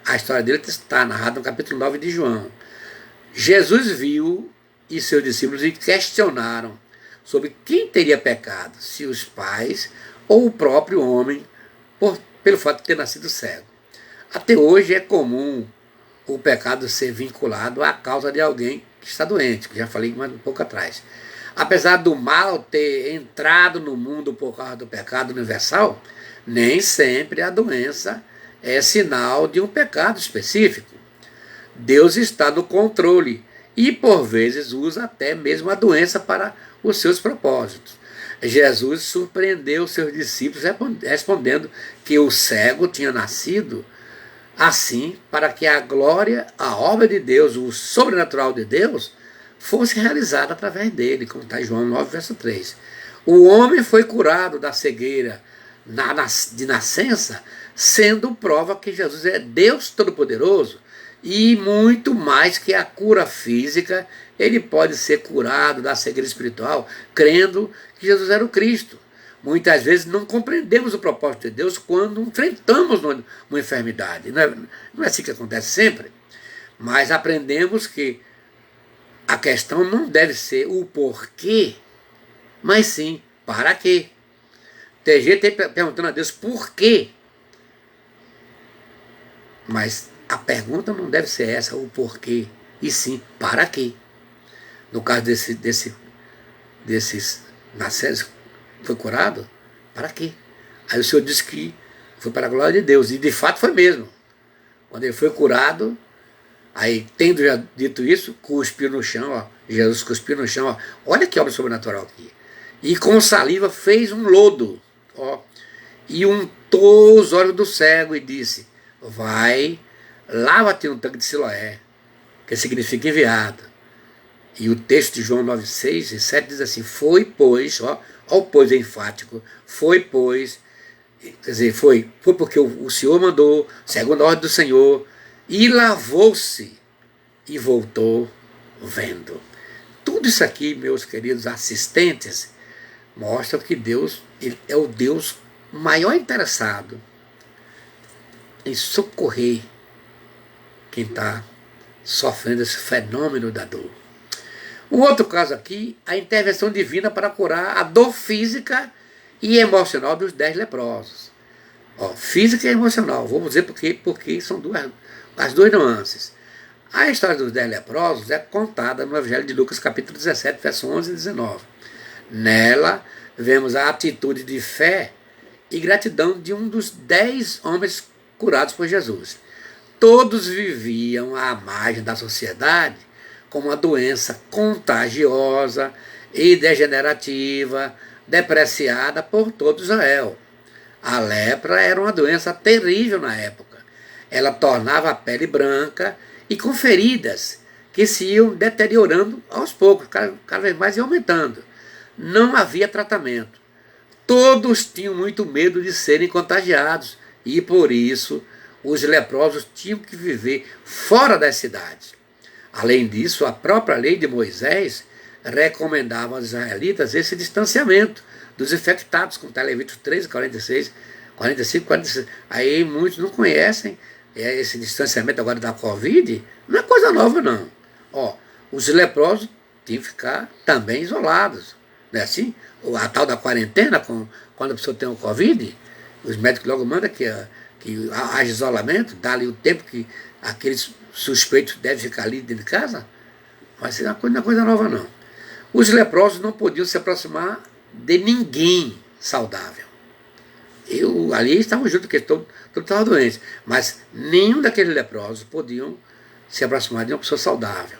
A história dele está narrada no capítulo 9 de João. Jesus viu e seus discípulos lhe questionaram sobre quem teria pecado, se os pais ou o próprio homem, pelo fato de ter nascido cego. Até hoje é comum o pecado ser vinculado à causa de alguém que está doente, que já falei mais um pouco atrás. Apesar do mal ter entrado no mundo por causa do pecado universal, nem sempre a doença é sinal de um pecado específico. Deus está no controle e, por vezes, usa até mesmo a doença para os seus propósitos. Jesus surpreendeu seus discípulos respondendo que o cego tinha nascido assim para que a glória, a obra de Deus, o sobrenatural de Deus, fosse realizada através dele, como está em João 9, verso 3. O homem foi curado da cegueira de nascença, sendo prova que Jesus é Deus Todo-Poderoso, e muito mais que a cura física, ele pode ser curado da cegueira espiritual, crendo que Jesus era o Cristo. Muitas vezes não compreendemos o propósito de Deus quando enfrentamos uma enfermidade. Não é assim que acontece sempre, mas aprendemos que a questão não deve ser o porquê, mas sim para quê. Tem gente aí perguntando a Deus por quê, mas a pergunta não deve ser essa, o porquê, e sim para quê. No caso desses nascidos, foi curado? Para quê? Aí o Senhor disse que foi para a glória de Deus, e de fato foi mesmo. Quando ele foi curado, aí, tendo já dito isso, cuspiu no chão, ó, Jesus cuspiu no chão, ó, olha que obra sobrenatural aqui. E com saliva fez um lodo, ó, e untou os olhos do cego e disse, vai, lava-te no tanque de Siloé, que significa enviado. E o texto de João 9, 6 e 7 diz assim, foi pois, ó o pois é enfático, foi pois, quer dizer, foi porque o Senhor mandou, segundo a ordem do Senhor, e lavou-se e voltou vendo. Tudo isso aqui, meus queridos assistentes, mostra que Deus ele é o Deus maior interessado em socorrer quem está sofrendo esse fenômeno da dor. Um outro caso aqui, a intervenção divina para curar a dor física e emocional dos 10 leprosos. Ó, física e emocional, vamos dizer porque são as duas nuances. A história dos 10 leprosos é contada no Evangelho de Lucas, capítulo 17, verso 11 e 19. Nela, vemos a atitude de fé e gratidão de um dos 10 homens curados por Jesus. Todos viviam à margem da sociedade com uma doença contagiosa e degenerativa, depreciada por todo Israel. A lepra era uma doença terrível na época. Ela tornava a pele branca e com feridas que se iam deteriorando aos poucos, cada vez mais e aumentando. Não havia tratamento. Todos tinham muito medo de serem contagiados e, por isso, os leprosos tinham que viver fora das cidades. Além disso, a própria lei de Moisés recomendava aos israelitas esse distanciamento dos infectados, como está em Levítico 13, 46, 45, 46. Aí muitos não conhecem esse distanciamento agora da Covid, não é coisa nova não. Ó, os leprosos tinham que ficar também isolados. não é assim? A tal da quarentena, quando a pessoa tem o Covid, os médicos logo mandam que haja isolamento, dá ali o tempo que aqueles suspeitos devem ficar ali dentro de casa. Mas não é coisa nova, não. Os leprosos não podiam se aproximar de ninguém saudável. Ali estavam juntos, porque todos estavam doentes. Mas nenhum daqueles leprosos podiam se aproximar de uma pessoa saudável.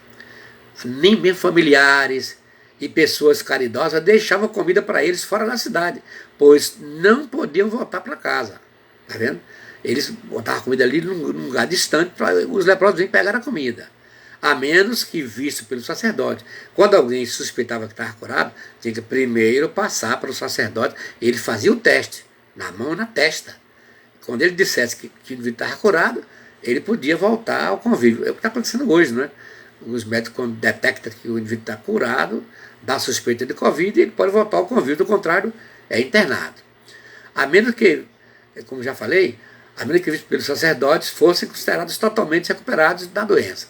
Nem mesmo familiares e pessoas caridosas deixavam comida para eles fora da cidade, pois não podiam voltar para casa. Está vendo? Eles botavam a comida ali num lugar distante para os leprosos virem pegar a comida. A menos que visto pelo sacerdote. Quando alguém suspeitava que estava curado, tinha que primeiro passar para o sacerdote. Ele fazia o teste, na mão e na testa. Quando ele dissesse que o indivíduo estava curado, ele podia voltar ao convívio. É o que está acontecendo hoje, não é? Os médicos, quando detectam que o indivíduo está curado, dá suspeita de Covid, ele pode voltar ao convívio, do contrário, é internado. A menos que, como já falei, a menos que vistos pelos sacerdotes fossem considerados totalmente recuperados da doença.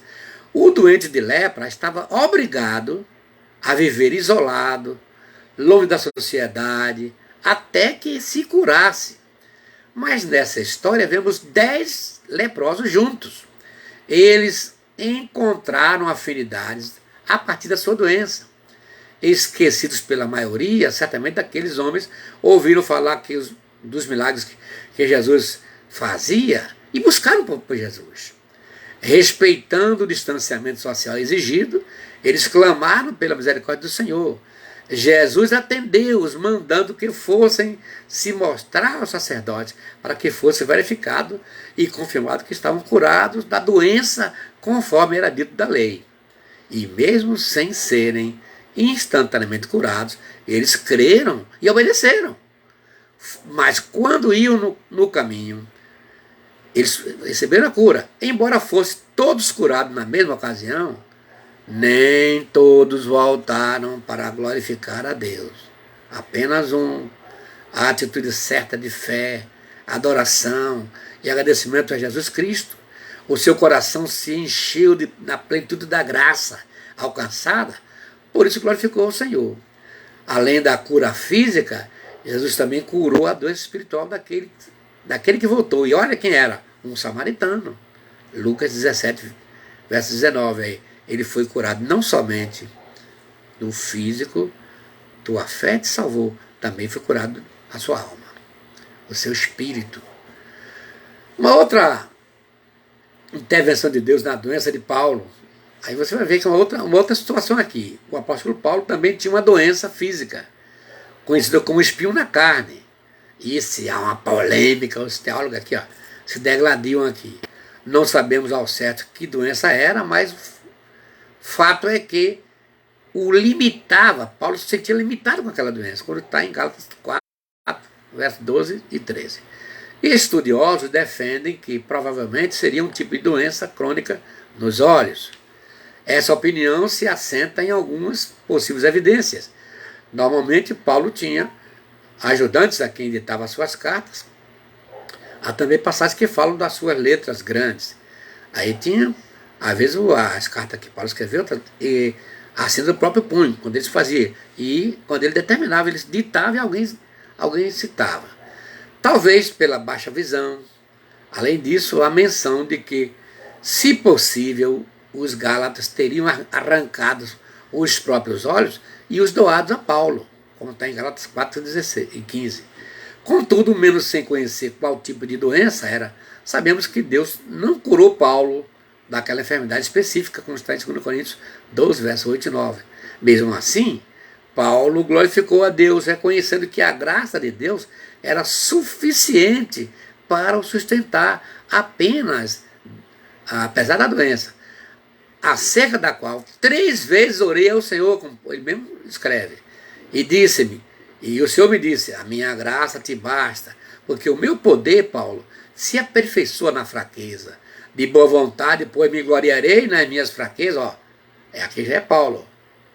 O doente de lepra estava obrigado a viver isolado, longe da sociedade, até que se curasse. Mas nessa história vemos 10 leprosos juntos. Eles encontraram afinidades a partir da sua doença. Esquecidos pela maioria, certamente daqueles homens ouviram falar dos milagres que Jesus fazia e buscaram por Jesus. Respeitando o distanciamento social exigido, eles clamaram pela misericórdia do Senhor. Jesus atendeu-os, mandando que fossem se mostrar aos sacerdotes, para que fosse verificado e confirmado que estavam curados da doença, conforme era dito da lei. E mesmo sem serem instantaneamente curados, eles creram e obedeceram. Mas quando iam no caminho, eles receberam a cura. Embora fossem todos curados na mesma ocasião, nem todos voltaram para glorificar a Deus. Apenas a atitude certa de fé, adoração e agradecimento a Jesus Cristo. O seu coração se encheu na plenitude da graça alcançada, por isso glorificou o Senhor. Além da cura física, Jesus também curou a doença espiritual daquele que voltou. E olha quem era, um samaritano. Lucas 17, verso 19. Aí, ele foi curado não somente do físico, tua fé te salvou, também foi curado a sua alma, o seu espírito. Uma outra intervenção de Deus na doença de Paulo, aí você vai ver que é uma outra situação aqui. O apóstolo Paulo também tinha uma doença física, conhecida como espinho na carne. Isso há uma polêmica, os teólogos aqui se degladiam aqui. Não sabemos ao certo que doença era, mas o fato é que o limitava, Paulo se sentia limitado com aquela doença, quando está em Gálatas 4, versos 12 e 13. E estudiosos defendem que provavelmente seria um tipo de doença crônica nos olhos. Essa opinião se assenta em algumas possíveis evidências. Normalmente Paulo tinha ajudantes a quem ditava suas cartas. Há também passagens que falam das suas letras grandes. Aí tinha, às vezes, as cartas que Paulo escreveu, e assina do próprio punho, quando ele fazia. E quando ele determinava, ele ditava e alguém citava. Talvez pela baixa visão. Além disso, a menção de que, se possível, os Gálatas teriam arrancado os próprios olhos e os doados a Paulo, como está em Gálatas 4, 16 e 15. Contudo, menos sem conhecer qual tipo de doença era, sabemos que Deus não curou Paulo daquela enfermidade específica, como está em 2 Coríntios 12, versos 8 e 9. Mesmo assim, Paulo glorificou a Deus, reconhecendo que a graça de Deus era suficiente para o sustentar apenas, apesar da doença, acerca da qual 3 vezes orei ao Senhor, como ele mesmo escreve, e disse-me, e o Senhor me disse, a minha graça te basta, porque o meu poder, Paulo, se aperfeiçoa na fraqueza. De boa vontade, pois me gloriarei nas minhas fraquezas. Aqui já é Paulo,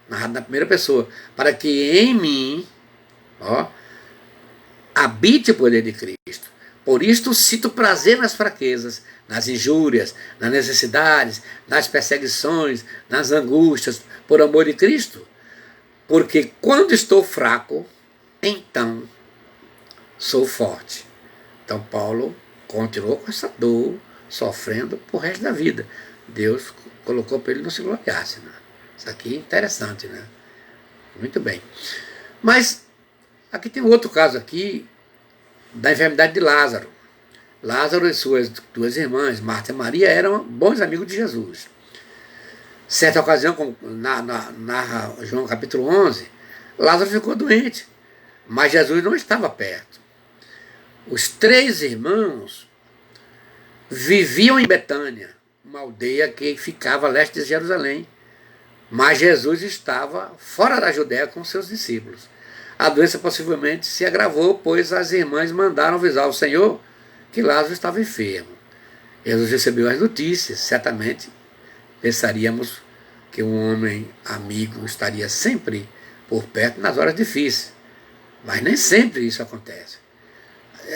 narrado na primeira pessoa. Para que em mim, habite o poder de Cristo. Por isto cito prazer nas fraquezas, nas injúrias, nas necessidades, nas perseguições, nas angústias, por amor de Cristo. Porque quando estou fraco, então sou forte. Então Paulo continuou com essa dor, sofrendo pro resto da vida. Deus colocou para ele não se gloriasse, né? Isso aqui é interessante, né? Muito bem. Mas aqui tem outro caso aqui da enfermidade de Lázaro. Lázaro e suas duas irmãs, Marta e Maria, eram bons amigos de Jesus. Certa ocasião, como narra João capítulo 11, Lázaro ficou doente, mas Jesus não estava perto. Os três irmãos viviam em Betânia, uma aldeia que ficava a leste de Jerusalém, mas Jesus estava fora da Judéia com seus discípulos. A doença possivelmente se agravou, pois as irmãs mandaram avisar o Senhor que Lázaro estava enfermo. Jesus recebeu as notícias, certamente pensaríamos que um homem amigo estaria sempre por perto nas horas difíceis, mas nem sempre isso acontece.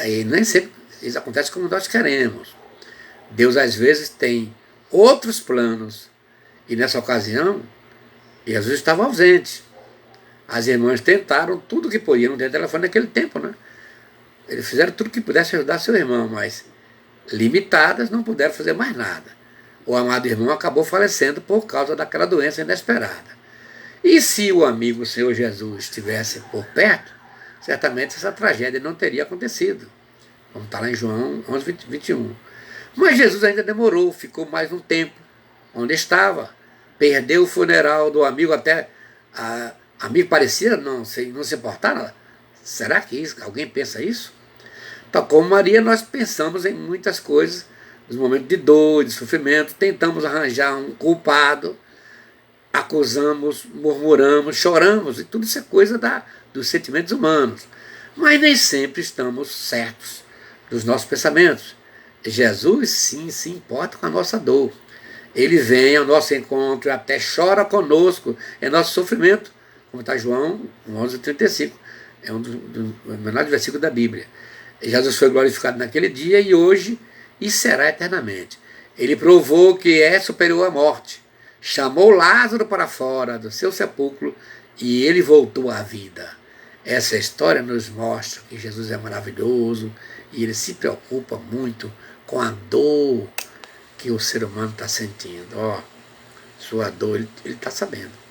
E nem sempre isso acontece como nós queremos. Deus às vezes tem outros planos, e nessa ocasião Jesus estava ausente. As irmãs tentaram tudo que podiam, não tinha telefone naquele tempo, né? Eles fizeram tudo que pudesse ajudar seu irmão, mas limitadas, não puderam fazer mais nada. O amado irmão acabou falecendo por causa daquela doença inesperada. E se o amigo, o Senhor Jesus, estivesse por perto, certamente essa tragédia não teria acontecido. Como está lá em João 11, 21. Mas Jesus ainda demorou, ficou mais um tempo onde estava. Perdeu o funeral do amigo, até amigo parecia não se importar. Será que alguém pensa isso? Então, como Maria, nós pensamos em muitas coisas, nos momentos de dor, de sofrimento, tentamos arranjar um culpado, acusamos, murmuramos, choramos, e tudo isso é coisa dos sentimentos humanos. Mas nem sempre estamos certos dos nossos pensamentos. Jesus, sim, se importa com a nossa dor. Ele vem ao nosso encontro, até chora conosco em nosso sofrimento, como está João 11,35. É um dos menores versículos da Bíblia. Jesus foi glorificado naquele dia e hoje e será eternamente. Ele provou que é superior à morte. Chamou Lázaro para fora do seu sepulcro e ele voltou à vida. Essa história nos mostra que Jesus é maravilhoso e ele se preocupa muito com a dor que o ser humano está sentindo. Sua dor, ele está sabendo.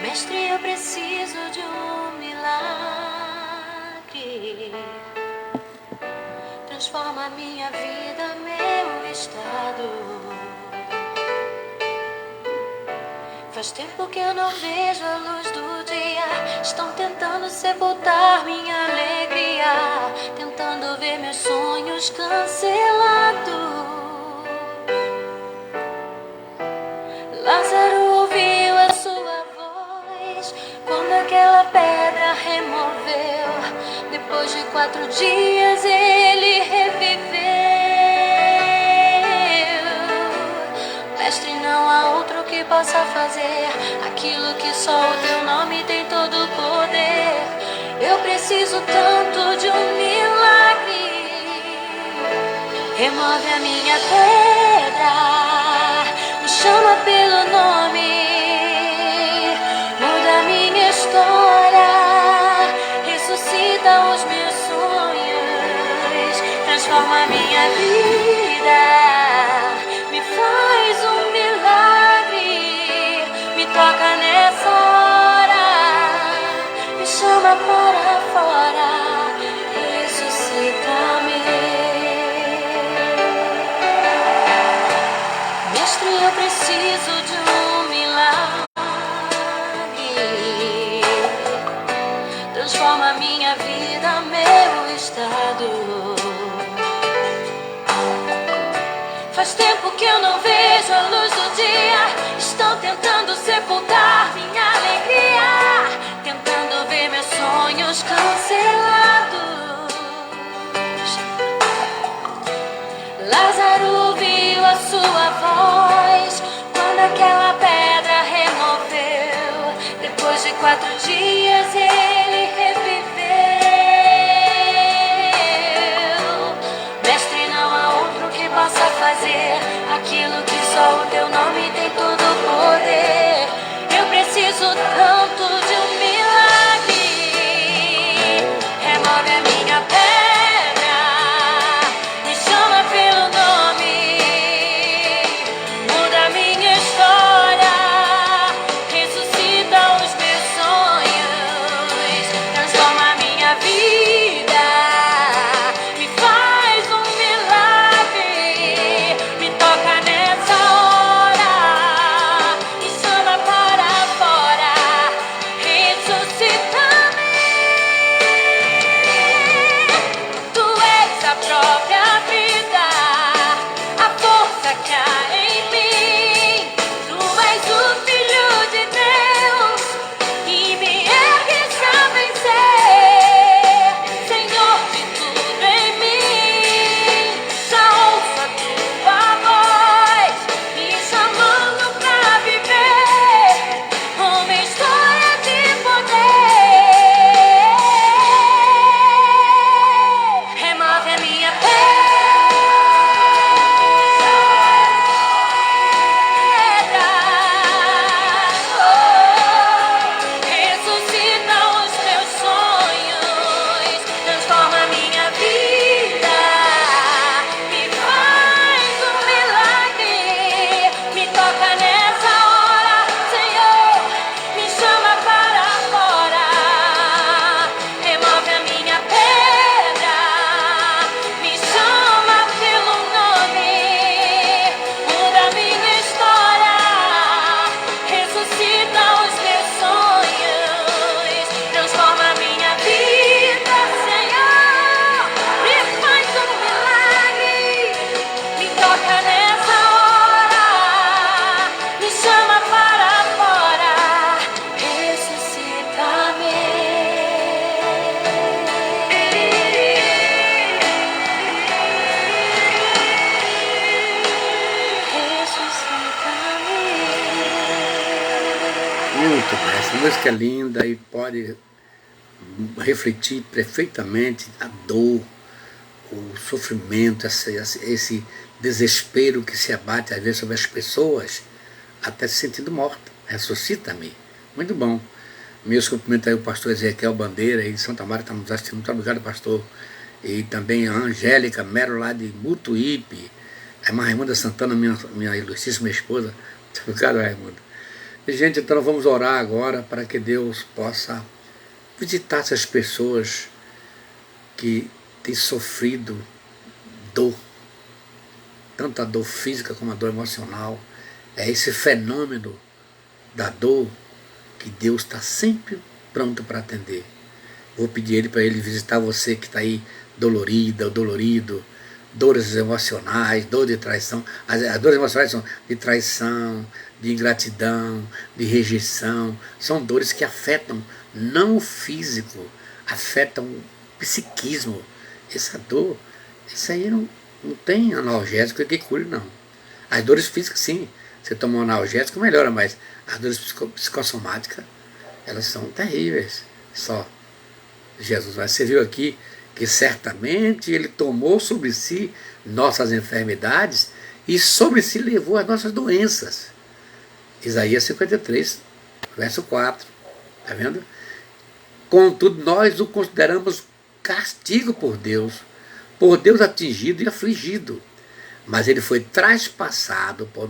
Mestre, eu preciso de um milagre. Transforma minha vida, meu estado. Faz tempo que eu não vejo a luz do dia. Estão tentando sepultar minha alegria, tentando ver meus sonhos cancelados. Lázaro ouviu a sua voz quando aquela pedra removeu. Depois de 4 dias ele reviveu. Mestre, não há outro que possa fazer aquilo que só o teu nome tem todo o poder. Eu preciso tanto de um milagre. Remove a minha pedra, me chama pelo nome, muda a minha história, ressuscita os meus sonhos, transforma a minha vida, me faz um milagre, me toca nessa hora, me chama para fora, ressuscita-me. Mestre, eu preciso de um milagre. Transforma minha vida, meu estado. Faz tempo que eu não vejo a luz do dia. Estão tentando sepultar minha alegria, tentando ver meus sonhos cancelados. Lázaro ouviu a sua voz quando aquela pedra removeu. Depois de 4 dias ele reviveu. Muito bem, essa música é linda e pode refletir perfeitamente a dor, o sofrimento, esse desespero que se abate às vezes sobre as pessoas, até se sentindo morta. Ressuscita-me. Muito bom. Meus cumprimentos aí ao pastor Ezequiel Bandeira, aí de Santa Maria, está nos assistindo. Muito obrigado, pastor. E também a Angélica Mero, lá de Mutuípe. A irmã Raimunda Santana, minha ilustríssima esposa. Muito obrigado, Raimunda. E, gente, então vamos orar agora para que Deus possa visitar essas pessoas que têm sofrido dor, tanto a dor física como a dor emocional. É esse fenômeno da dor que Deus está sempre pronto para atender. Vou pedir para Ele visitar você que está aí dolorida ou dolorido, dores emocionais, dor de traição. As dores emocionais são de traição, de ingratidão, de rejeição. São dores que afetam não o físico, afetam o psiquismo. Essa dor, isso aí não tem analgésico que cure, não. As dores físicas, sim. Você toma um analgésico, melhora, mas as dores psicossomáticas, elas são terríveis. Só Jesus vai. Você viu aqui que certamente Ele tomou sobre si nossas enfermidades e sobre si levou as nossas doenças. Isaías 53, verso 4. Está vendo? Contudo, nós o consideramos castigo por Deus atingido e afligido. Mas Ele foi traspassado por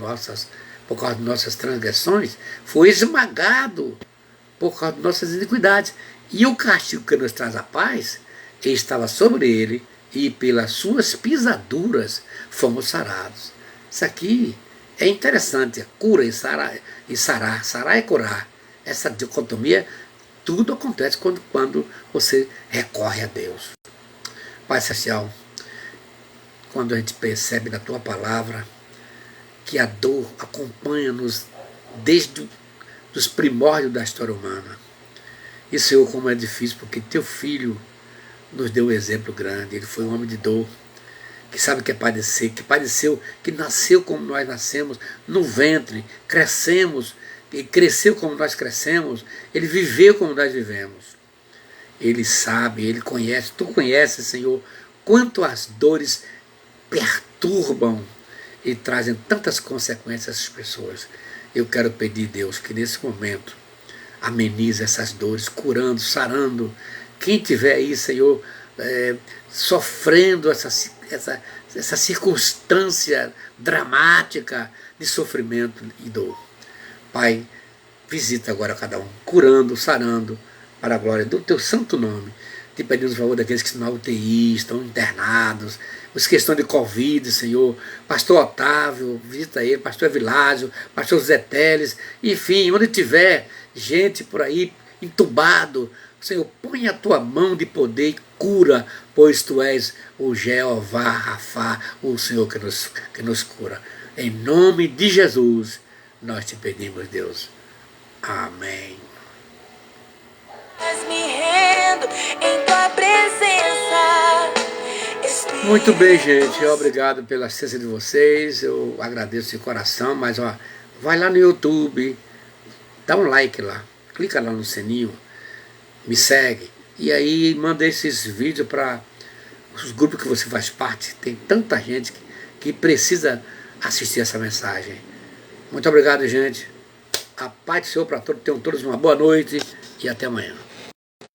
causa de nossas transgressões, foi esmagado por causa de nossas iniquidades. E o castigo que nos traz a paz estava sobre Ele, e pelas suas pisaduras fomos sarados. Isso aqui é interessante, cura e sarar, sarar é curar. Essa dicotomia, tudo acontece quando você recorre a Deus. Pai Celestial, quando a gente percebe na Tua Palavra que a dor acompanha-nos desde os primórdios da história humana. E, Senhor, como é difícil, porque Teu Filho nos deu um exemplo grande. Ele foi um homem de dor, que sabe que é padecer, que padeceu, que nasceu como nós nascemos, no ventre, crescemos, e cresceu como nós crescemos, Ele viveu como nós vivemos. Ele sabe, Ele conhece, Tu conheces, Senhor, quanto as dores perturbam e trazem tantas consequências às pessoas. Eu quero pedir, Deus, que nesse momento amenize essas dores, curando, sarando. Quem tiver aí, Senhor, sofrendo essa circunstância dramática de sofrimento e dor. Pai, visita agora cada um, curando, sarando, para a glória do Teu santo nome. Te pedimos o favor daqueles que estão na UTI, estão internados, os que estão de Covid, Senhor. Pastor Otávio, visita ele, pastor Evilásio, pastor Zé Teles, enfim, onde tiver gente por aí entubado, Senhor, põe a Tua mão de poder e cura, pois Tu és o Jeová Rafá, o Senhor que nos cura. Em nome de Jesus, nós te pedimos, Deus. Amém. Me rendo em Tua presença. Muito bem, gente. Obrigado pela assistência de vocês. Eu agradeço de coração, mas vai lá no YouTube, dá um like lá, clica lá no sininho, me segue. E aí manda esses vídeos para os grupos que você faz parte. Tem tanta gente que precisa assistir essa mensagem. Muito obrigado, gente. A paz do Senhor para todos. Tenham todos uma boa noite e até amanhã.